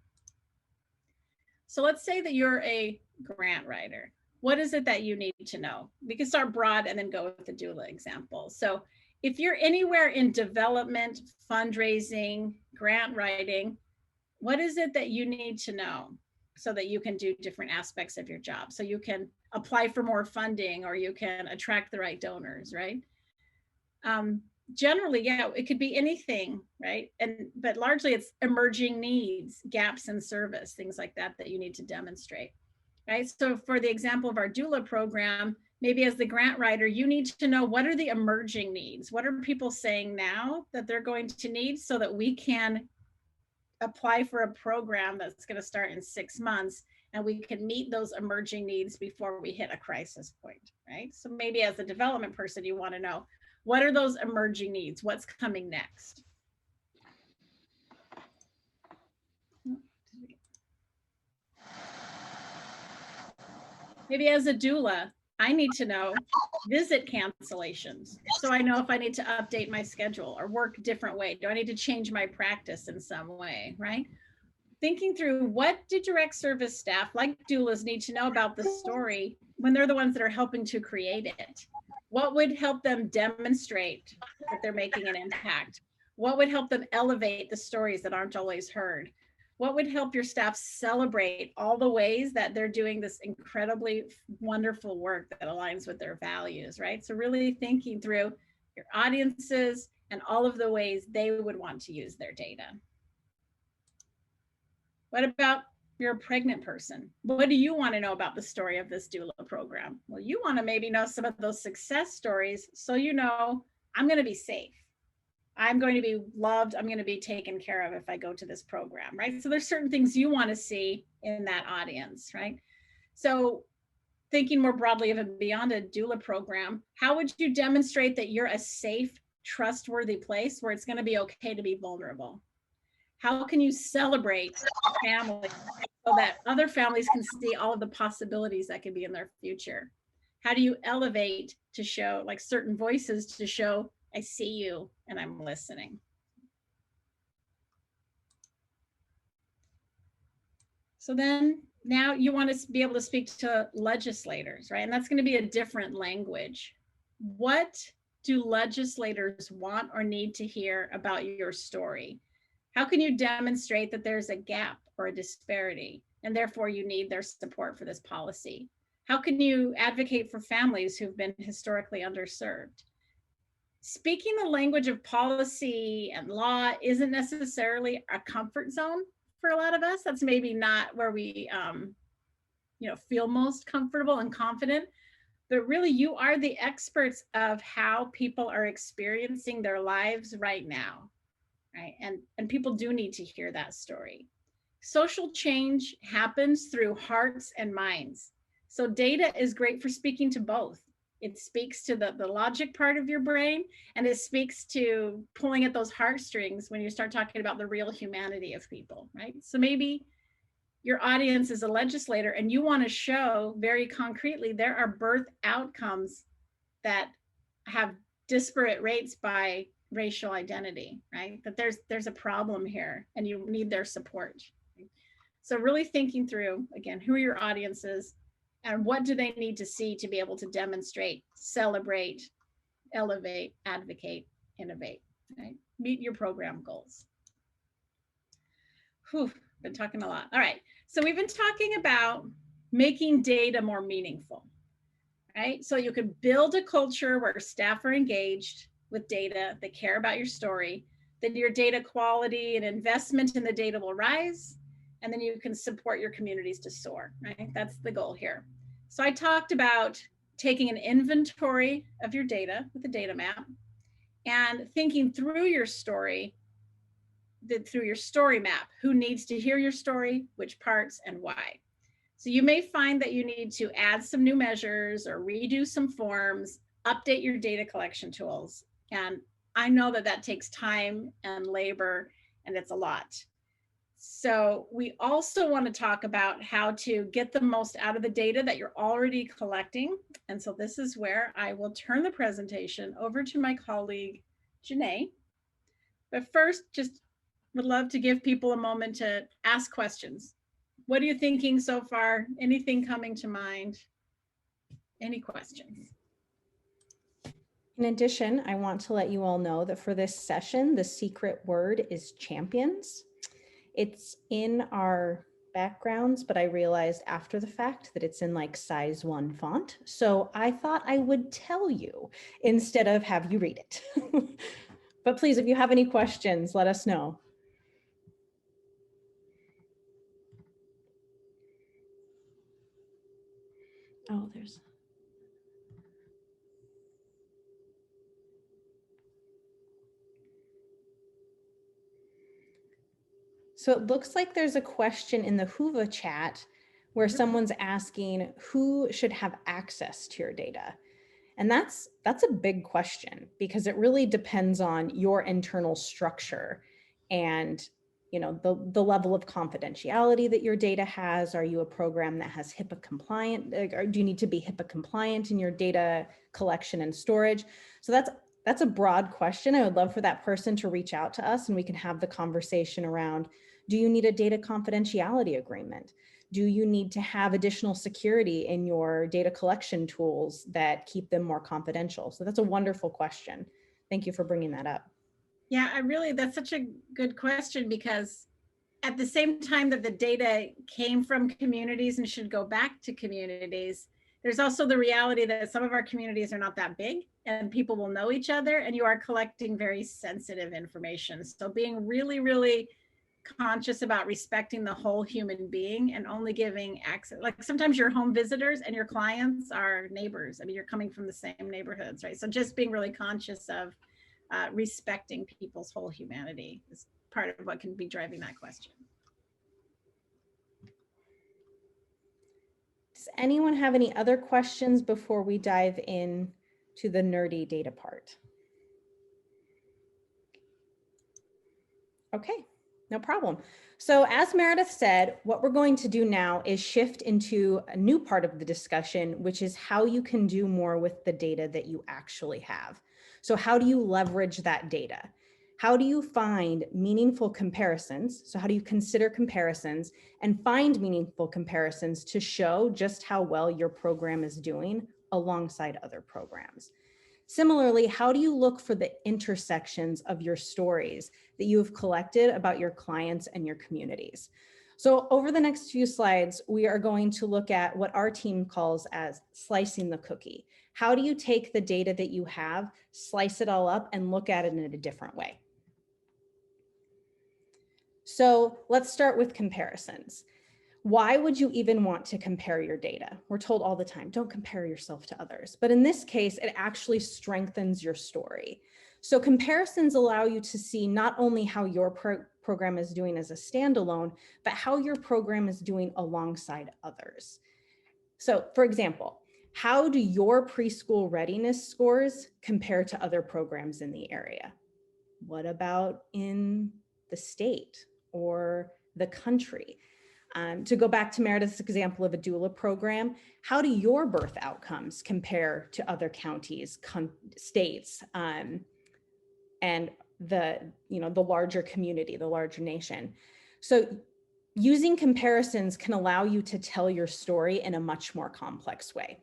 [SPEAKER 1] So let's say that you're a grant writer. What is it that you need to know? We can start broad and then go with the doula example. So if you're anywhere in development, fundraising, grant writing, what is it that you need to know so that you can do different aspects of your job? So you can apply for more funding, or you can attract the right donors, right? Generally, yeah, it could be anything, right? But largely it's emerging needs, gaps in service, things like that you need to demonstrate, right? So for the example of our doula program, maybe as the grant writer, you need to know, what are the emerging needs? What are people saying now that they're going to need, so that we can apply for a program that's going to start in 6 months and we can meet those emerging needs before we hit a crisis point, right? So maybe as a development person, you want to know, what are those emerging needs? What's coming next? Maybe as a doula, I need to know visit cancellations. So I know if I need to update my schedule or work a different way. Do I need to change my practice in some way, right? Thinking through, what do direct service staff like doulas need to know about the story when they're the ones that are helping to create it? What would help them demonstrate that they're making an impact? What would help them elevate the stories that aren't always heard? What would help your staff celebrate all the ways that they're doing this incredibly wonderful work that aligns with their values, right? So really thinking through your audiences and all of the ways they would want to use their data. What about you're a pregnant person? What do you want to know about the story of this doula program? Well, you want to maybe know some of those success stories so you know, I'm going to be safe. I'm going to be loved. I'm going to be taken care of if I go to this program, right? So there's certain things you want to see in that audience, right? So thinking more broadly of it beyond a doula program, how would you demonstrate that you're a safe, trustworthy place where it's going to be okay to be vulnerable? How can you celebrate families so that other families can see all of the possibilities that could be in their future? How do you elevate to show, like certain voices to show, I see you and I'm listening? So then now you want to be able to speak to legislators, right? And that's going to be a different language. What do legislators want or need to hear about your story? How can you demonstrate that there's a gap or a disparity, and therefore you need their support for this policy? How can you advocate for families who've been historically underserved? Speaking the language of policy and law isn't necessarily a comfort zone for a lot of us. That's maybe not where we feel most comfortable and confident, but really you are the experts of how people are experiencing their lives right now. Right? And people do need to hear that story. Social change happens through hearts and minds. So data is great for speaking to both. It speaks to the logic part of your brain, and it speaks to pulling at those heartstrings when you start talking about the real humanity of people, right? So maybe your audience is a legislator and you want to show very concretely there are birth outcomes that have disparate rates by racial identity, right? That there's a problem here and you need their support. So really thinking through, again, who are your audiences and what do they need to see to be able to demonstrate, celebrate, elevate, advocate, innovate, right? Meet your program goals. Whew, been talking a lot. All right, so we've been talking about making data more meaningful, right? So you can build a culture where staff are engaged with data, they care about your story, then your data quality and investment in the data will rise, and then you can support your communities to soar, right? That's the goal here. So I talked about taking an inventory of your data with a data map and thinking through your story, through your story map, who needs to hear your story, which parts, and why. So you may find that you need to add some new measures or redo some forms, update your data collection tools. And I know that that takes time and labor, and it's a lot. So we also want to talk about how to get the most out of the data that you're already collecting. And so this is where I will turn the presentation over to my colleague, Janae. But first, just would love to give people a moment to ask questions. What are you thinking so far? Anything coming to mind? Any questions?
[SPEAKER 4] In addition, I want to let you all know that for this session, the secret word is champions. It's in our backgrounds, but I realized after the fact that it's in like size 1 font. So I thought I would tell you instead of have you read it. But please, if you have any questions, let us know. Oh, there's. So it looks like there's a question in the Whova chat. where someone's asking who should have access to your data. And that's a big question, because it really depends on your internal structure and the level of confidentiality that your data has. Are you a program that has HIPAA compliant, or do you need to be HIPAA compliant in your data collection and storage? So that's a broad question. I would love for that person to reach out to us and we can have the conversation around, do you need a data confidentiality agreement? Do you need to have additional security in your data collection tools that keep them more confidential? So that's a wonderful question. Thank you for bringing that up.
[SPEAKER 1] Yeah, that's such a good question, because at the same time that the data came from communities and should go back to communities, there's also the reality that some of our communities are not that big and people will know each other, and you are collecting very sensitive information. So being really, really conscious about respecting the whole human being and only giving access. Like sometimes your home visitors and your clients are neighbors. I mean, you're coming from the same neighborhoods, right? So just being really conscious of respecting people's whole humanity is part of what can be driving that question.
[SPEAKER 4] Does anyone have any other questions before we dive in to the nerdy data part? Okay. No problem. So as Meredith said, what we're going to do now is shift into a new part of the discussion, which is how you can do more with the data that you actually have. So how do you leverage that data? How do you find meaningful comparisons? So how do you consider comparisons and find meaningful comparisons to show just how well your program is doing alongside other programs? Similarly, how do you look for the intersections of your stories that you have collected about your clients and your communities? So over the next few slides, we are going to look at what our team calls as slicing the cookie. How do you take the data that you have, slice it all up, and look at it in a different way? So let's start with comparisons. Why would you even want to compare your data? We're told all the time, don't compare yourself to others. But in this case, it actually strengthens your story. So comparisons allow you to see not only how your program is doing as a standalone, but how your program is doing alongside others. So for example, how do your preschool readiness scores compare to other programs in the area? What about in the state or the country? To go back to Meredith's example of a doula program, how do your birth outcomes compare to other counties, states, and the larger community, the larger nation? So using comparisons can allow you to tell your story in a much more complex way.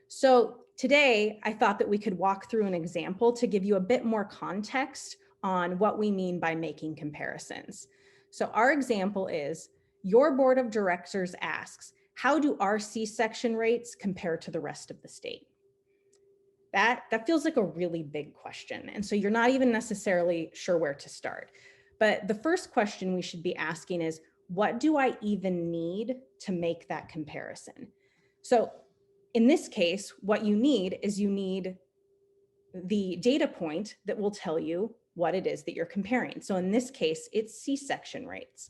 [SPEAKER 4] So today, I thought that we could walk through an example to give you a bit more context on what we mean by making comparisons. So our example is, your board of directors asks, how do our C-section rates compare to the rest of the state? That feels like a really big question. And so you're not even necessarily sure where to start. But the first question we should be asking is, what do I even need to make that comparison? So in this case, what you need is you need the data point that will tell you what it is that you're comparing. So in this case, it's C-section rates.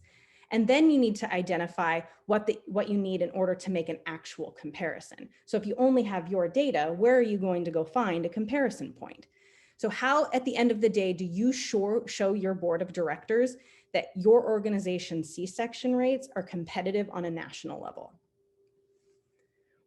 [SPEAKER 4] And then you need to identify what you need in order to make an actual comparison. So if you only have your data, where are you going to go find a comparison point? So how, at the end of the day, do you show your board of directors that your organization's C-section rates are competitive on a national level?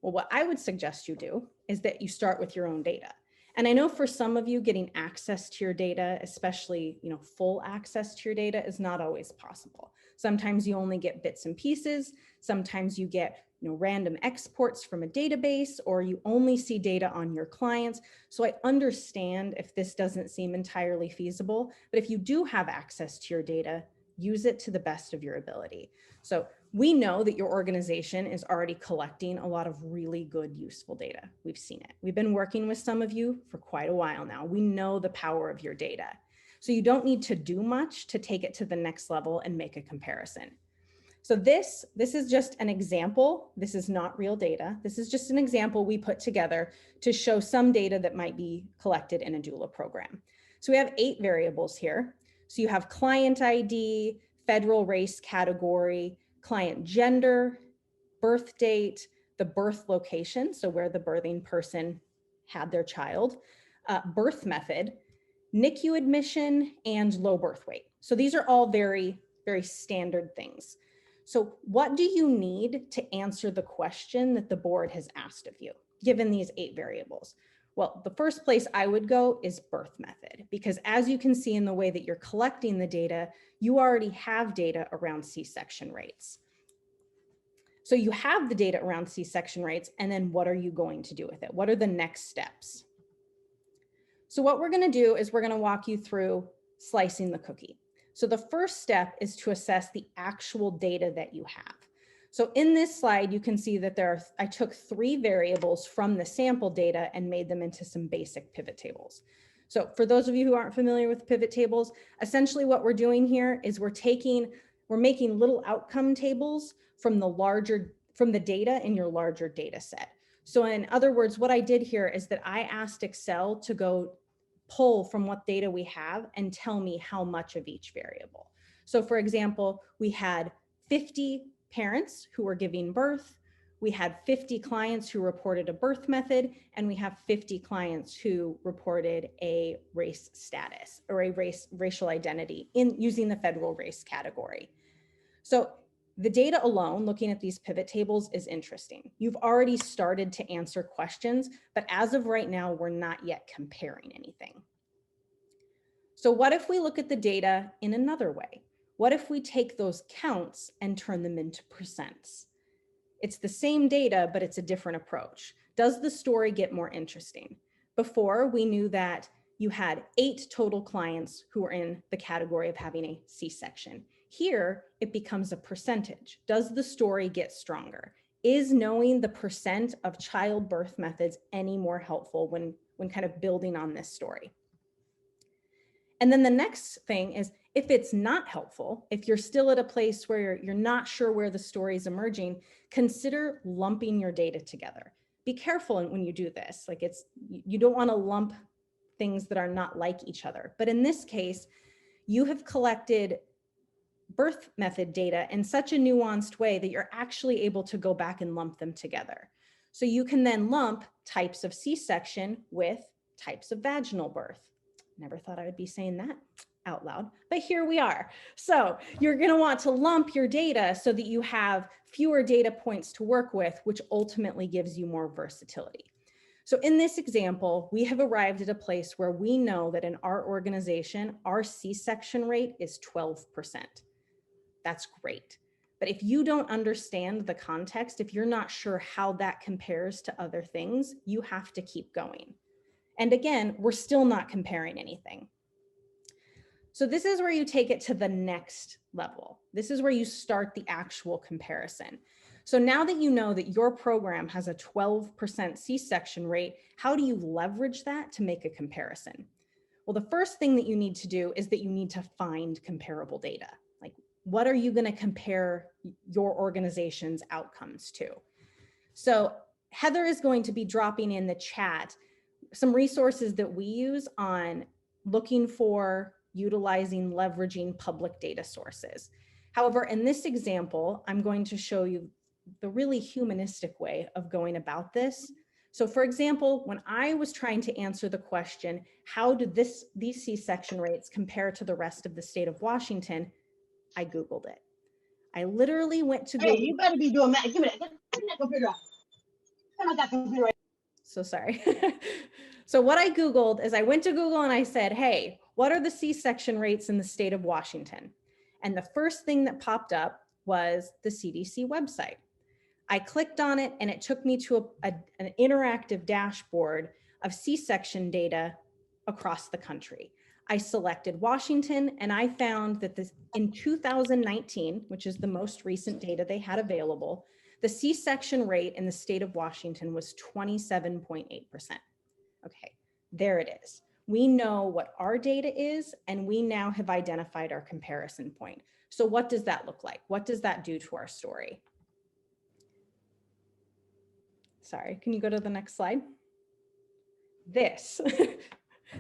[SPEAKER 4] Well, what I would suggest you do is that you start with your own data. And I know for some of you, getting access to your data, especially full access to your data, is not always possible. Sometimes you only get bits and pieces. Sometimes you get random exports from a database, or you only see data on your clients. So I understand if this doesn't seem entirely feasible, but if you do have access to your data, use it to the best of your ability. So we know that your organization is already collecting a lot of really good, useful data. We've seen it. We've been working with some of you for quite a while now. We know the power of your data. So you don't need to do much to take it to the next level and make a comparison. So this is just an example. This is not real data. This is just an example we put together to show some data that might be collected in a doula program. So we have 8 variables here. So you have client ID, federal race category, client gender, birth date, the birth location, so where the birthing person had their child, birth method, NICU admission, and low birth weight. So these are all very, very standard things. So what do you need to answer the question that the board has asked of you, given these 8 variables? Well, the first place I would go is birth method, because as you can see in the way that you're collecting the data, you already have data around C-section rates. So you have the data around C-section rates, and then what are you going to do with it? What are the next steps? So what we're going to do is we're going to walk you through slicing the cookie. So the first step is to assess the actual data that you have. So in this slide, you can see that I took 3 variables from the sample data and made them into some basic pivot tables. So for those of you who aren't familiar with pivot tables, essentially what we're doing here is we're making little outcome tables from the data in your larger data set. So in other words, what I did here is that I asked Excel to go pull from what data we have and tell me how much of each variable. So for example, we had 50 parents who were giving birth, we had 50 clients who reported a birth method, and we have 50 clients who reported a race status or a racial identity using the federal race category. So the data alone, looking at these pivot tables, is interesting. You've already started to answer questions, but as of right now, we're not yet comparing anything. So what if we look at the data in another way? What if we take those counts and turn them into percents? It's the same data, but it's a different approach. Does the story get more interesting? Before, we knew that you had 8 total clients who were in the category of having a C-section. Here, it becomes a percentage. Does the story get stronger? Is knowing the percent of childbirth methods any more helpful when kind of building on this story? And then the next thing is, if it's not helpful, if you're still at a place where you're not sure where the story is emerging, consider lumping your data together. Be careful when you do this. Like you don't want to lump things that are not like each other. But in this case, you have collected birth method data in such a nuanced way that you're actually able to go back and lump them together. So you can then lump types of C-section with types of vaginal birth. Never thought I would be saying that out loud, but here we are. So you're going to want to lump your data so that you have fewer data points to work with, which ultimately gives you more versatility. So in this example, we have arrived at a place where we know that in our organization, our C-section rate is 12%. That's great. But if you don't understand the context, if you're not sure how that compares to other things, you have to keep going. And again, we're still not comparing anything. So this is where you take it to the next level. This is where you start the actual comparison. So now that you know that your program has a 12% C-section rate, how do you leverage that to make a comparison? Well, the first thing that you need to do is that you need to find comparable data. Like, what are you going to compare your organization's outcomes to? So Heather is going to be dropping in the chat some resources that we use on looking for, utilizing, leveraging public data sources. However, in this example, I'm going to show you the really humanistic way of going about this. So for example, when I was trying to answer the question, how did these C-section rates compare to the rest of the state of Washington, I Googled it. I literally went to Google.
[SPEAKER 5] Hey, you better be doing that. Give me that. Get that computer out. Turn on that computer.
[SPEAKER 4] So sorry. So what I Googled is I went to Google and I said, hey, what are the C-section rates in the state of Washington? And the first thing that popped up was the CDC website. I clicked on it and it took me to an interactive dashboard of C-section data across the country. I selected Washington and I found that in 2019, which is the most recent data they had available, the C-section rate in the state of Washington was 27.8%. Okay, there it is. We know what our data is, and we now have identified our comparison point. So what does that look like? What does that do to our story? Sorry, can you go to the next slide? This.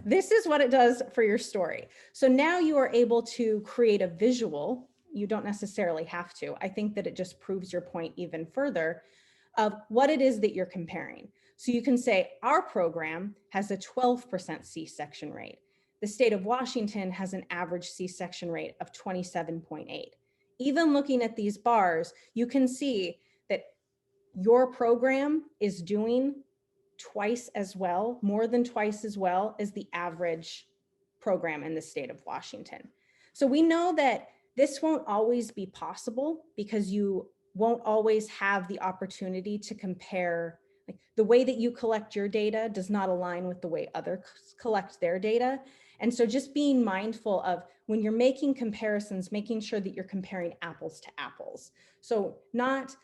[SPEAKER 4] This is what it does for your story. So now you are able to create a visual you don't necessarily have to. I think that it just proves your point even further of what it is that you're comparing. So you can say our program has a 12% C-section rate. The state of Washington has an average C-section rate of 27.8. Even looking at these bars, you can see that your program is doing twice as well, more than twice as well as the average program in the state of Washington. So we know that this won't always be possible because you won't always have the opportunity to compare. Like, the way that you collect your data does not align with the way others collect their data. And so just being mindful of when you're making comparisons, making sure that you're comparing apples to apples. So not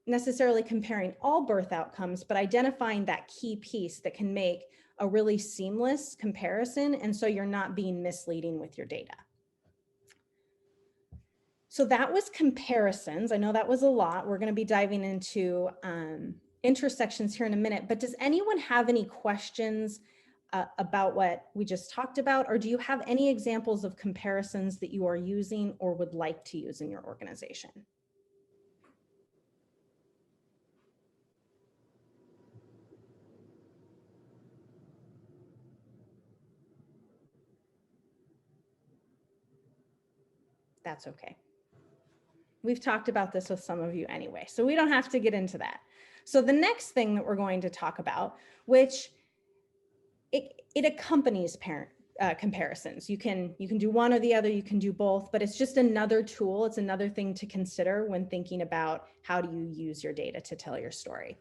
[SPEAKER 4] necessarily comparing all birth outcomes, but identifying that key piece that can make a really seamless comparison. And so you're not being misleading with your data. So that was comparisons. I know that was a lot. We're going to be diving into intersections here in a minute, but does anyone have any questions about what we just talked about? Or do you have any examples of comparisons that you are using or would like to use in your organization? That's okay. We've talked about this with some of you anyway, so we don't have to get into that. So the next thing that we're going to talk about, which it accompanies comparisons. You can do one or the other, you can do both, but it's just another tool. It's another thing to consider when thinking about how do you use your data to tell your story.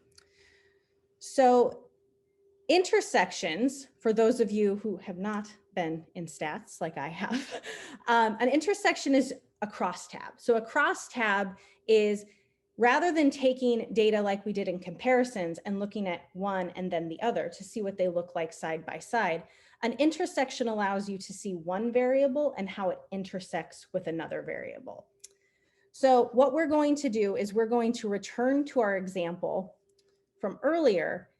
[SPEAKER 4] So intersections, for those of you who have not been in stats like I have, an intersection is a crosstab. So a crosstab is, rather than taking data like we did in comparisons and looking at one and then the other to see what they look like side by side, an intersection allows you to see one variable and how it intersects with another variable. So what we're going to do is we're going to return to our example from earlier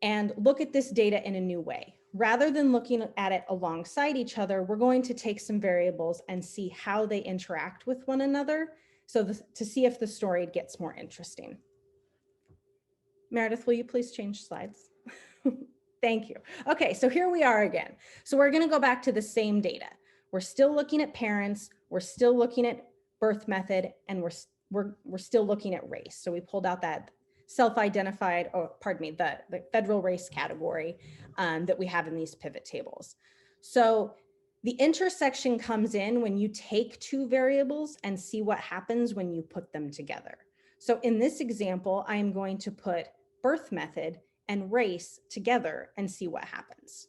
[SPEAKER 4] and look at this data in a new way. Rather than looking at it alongside each other, we're going to take some variables and see how they interact with one another, so to see if the story gets more interesting. Meredith, will you please change slides? Thank you. Okay, so here we are again. So we're going to go back to the same data. We're still looking at parents, we're still looking at birth method, and we're still looking at race. So we pulled out that self-identified, or pardon me, the federal race category that we have in these pivot tables. So the intersection comes in when you take two variables and see what happens when you put them together. So in this example, I am going to put birth method and race together and see what happens.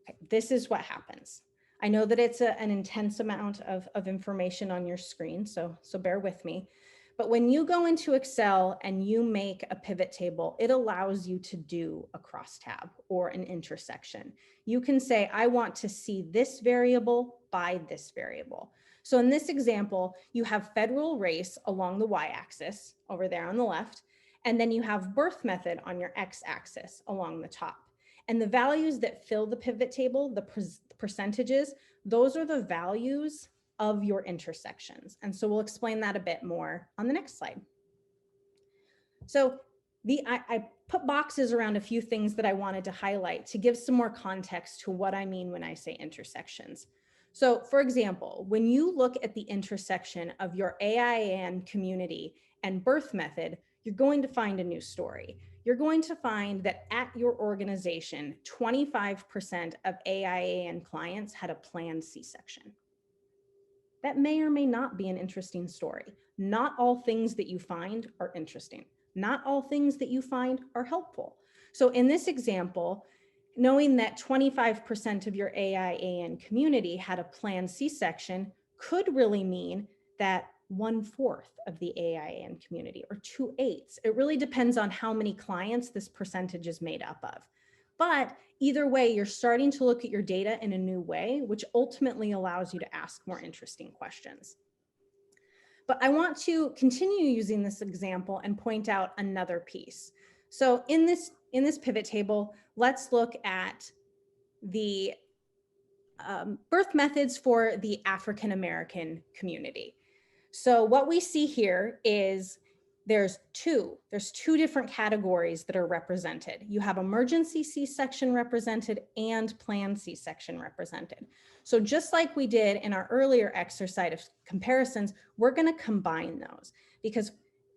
[SPEAKER 4] Okay, this is what happens. I know that it's an intense amount of information on your screen, so bear with me. But when you go into Excel and you make a pivot table, it allows you to do a crosstab or an intersection. You can say, I want to see this variable by this variable. So in this example, you have federal race along the y-axis over there on the left, and then you have birth method on your x-axis along the top. And the values that fill the pivot table, the percentages, those are the values of your intersections. And so we'll explain that a bit more on the next slide. So I put boxes around a few things that I wanted to highlight to give some more context to what I mean when I say intersections. So for example, when you look at the intersection of your AIAN community and birth method, you're going to find a new story. You're going to find that at your organization, 25% of AIAN clients had a planned C-section. That may or may not be an interesting story. Not all things that you find are interesting. Not all things that you find are helpful. So in this example, knowing that 25% of your AIAN community had a planned C-section could really mean that 1/4 of the AIAN community, or 2/8. It really depends on how many clients this percentage is made up of. But either way, you're starting to look at your data in a new way, which ultimately allows you to ask more interesting questions. But I want to continue using this example and point out another piece. So in this pivot table, let's look at the birth methods for the African American community. So what we see here is there's two different categories that are represented. You have emergency C-section represented and planned C-section represented. So just like we did in our earlier exercise of comparisons, we're going to combine those, because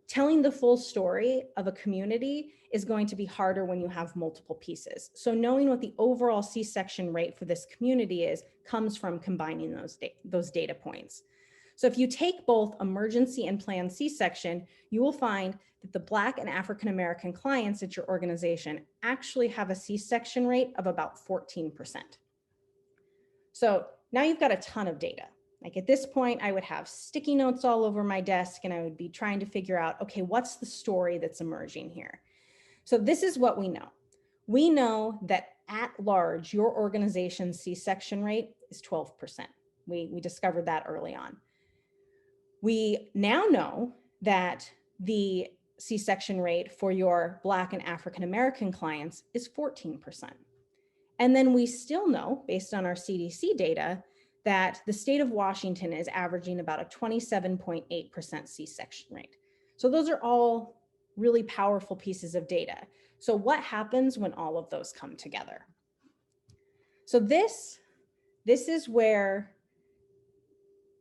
[SPEAKER 4] telling the full story of a community is going to be harder when you have multiple pieces. So knowing what the overall C-section rate for this community is comes from combining those data points. So if you take both emergency and planned C-section, you will find that the Black and African American clients at your organization actually have a C-section rate of about 14%. So now you've got a ton of data. Like at this point, I would have sticky notes all over my desk and I would be trying to figure out, okay, what's the story that's emerging here? So this is what we know. We know that at large, your organization's C-section rate is 12%. We discovered that early on. We now know that the C-section rate for your Black and African American clients is 14%. And then we still know, based on our CDC data, that the state of Washington is averaging about a 27.8% C-section rate. So those are all really powerful pieces of data. So what happens when all of those come together? So this is where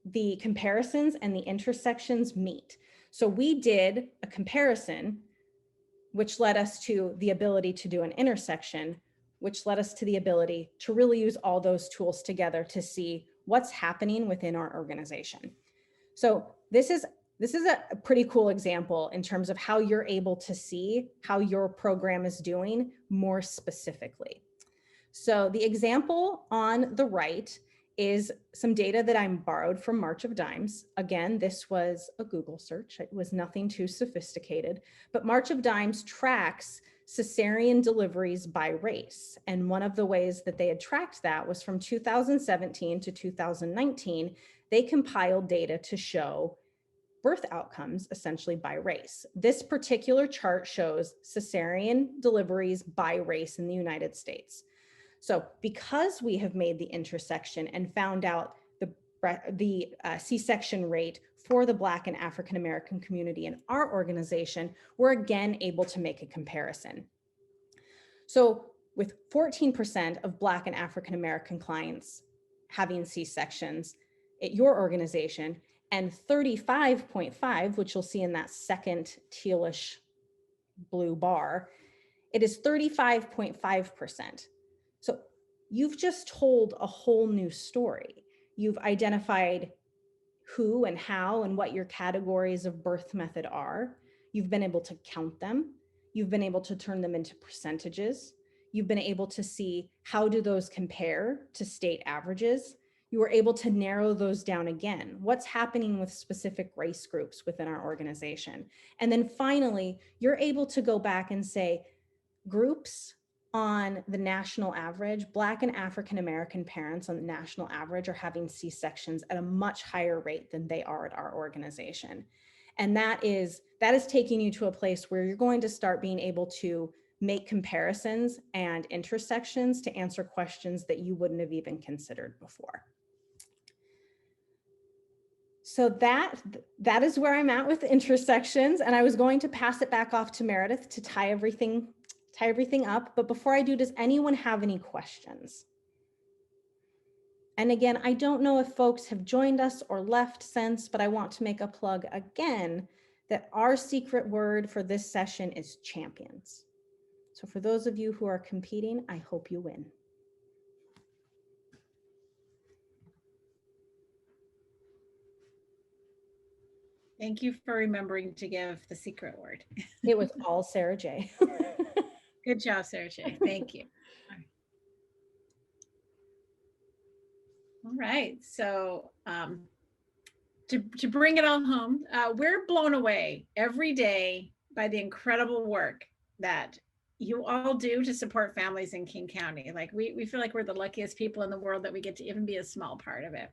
[SPEAKER 4] the comparisons and the intersections meet. So we did a comparison, which led us to the ability to do an intersection, which led us to the ability to really use all those tools together to see what's happening within our organization. So this is a pretty cool example in terms of how you're able to see how your program is doing more specifically. So the example on the right is some data that I'm borrowed from March of Dimes. Again, this was a Google search. It was nothing too sophisticated, but March of Dimes tracks cesarean deliveries by race. And one of the ways that they had tracked that was from 2017 to 2019, they compiled data to show birth outcomes essentially by race. This particular chart shows cesarean deliveries by race in the United States. So because we have made the intersection and found out the C-section rate for the Black and African American community in our organization, we're again able to make a comparison. So with 14% of Black and African American clients having C-sections at your organization, and 35.5, which you'll see in that second tealish blue bar, it is 35.5%. So you've just told a whole new story. You've identified who and how and what your categories of birth method are. You've been able to count them. You've been able to turn them into percentages. You've been able to see how do those compare to state averages. You were able to narrow those down again. What's happening with specific race groups within our organization? And then finally, you're able to go back and say, groups on the national average, Black and African American parents on the national average are having C-sections at a much higher rate than they are at our organization. And that is taking you to a place where you're going to start being able to make comparisons and intersections to answer questions that you wouldn't have even considered before. So that is where I'm at with intersections, and I was going to pass it back off to Meredith to tie everything up. But before I do, does anyone have any questions? And again, I don't know if folks have joined us or left since, but I want to make a plug again that our secret word for this session is champions. So for those of you who are competing, I hope you win.
[SPEAKER 1] Thank you for remembering to give the secret word.
[SPEAKER 4] It was all Sarah J.
[SPEAKER 1] Good job, Sarah J. Thank you. All right. So to bring it all home, we're blown away every day by the incredible work that you all do to support families in King County. Like we feel like we're the luckiest people in the world that we get to even be a small part of it.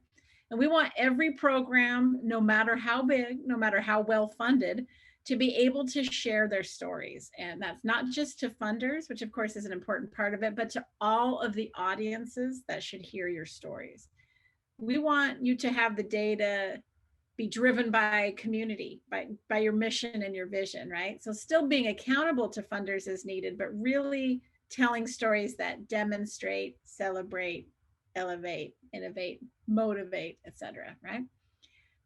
[SPEAKER 1] And we want every program, no matter how big, no matter how well funded, to be able to share their stories. And that's not just to funders, which of course is an important part of it, but to all of the audiences that should hear your stories. We want you to have the data be driven by community, by your mission and your vision, right? So still being accountable to funders is needed, but really telling stories that demonstrate, celebrate, elevate, innovate, motivate, etc., right?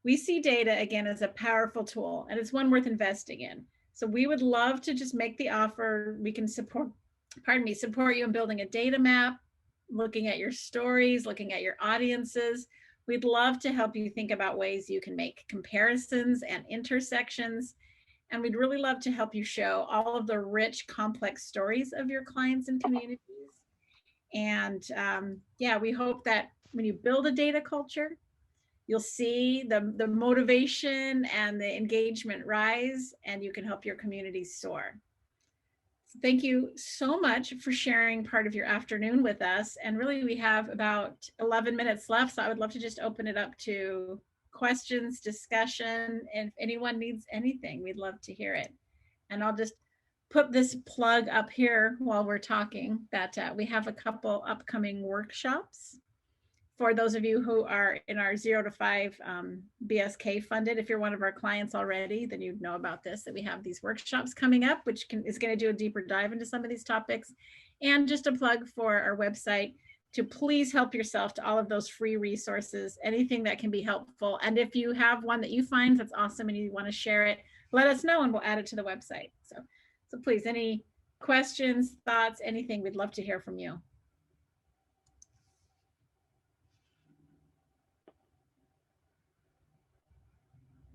[SPEAKER 1] We see data again as a powerful tool, and it's one worth investing in. So we would love to just make the offer. We can support you in building a data map, looking at your stories, looking at your audiences. We'd love to help you think about ways you can make comparisons and intersections. And we'd really love to help you show all of the rich, complex stories of your clients and communities. And yeah, we hope that when you build a data culture, you'll see the motivation and the engagement rise, and you can help your community soar. So thank you so much for sharing part of your afternoon with us. And really, we have about 11 minutes left, so I would love to just open it up to questions, discussion, and if anyone needs anything, we'd love to hear it. And I'll just put this plug up here while we're talking that we have a couple upcoming workshops for those of you who are in our 0 to 5 BSK funded. If you're one of our clients already, then you'd know about this, that we have these workshops coming up, which is going to do a deeper dive into some of these topics. And just a plug for our website to please help yourself to all of those free resources, anything that can be helpful. And if you have one that you find that's awesome and you want to share it, let us know and we'll add it to the website. So please, any questions, thoughts, anything, we'd love to hear from you.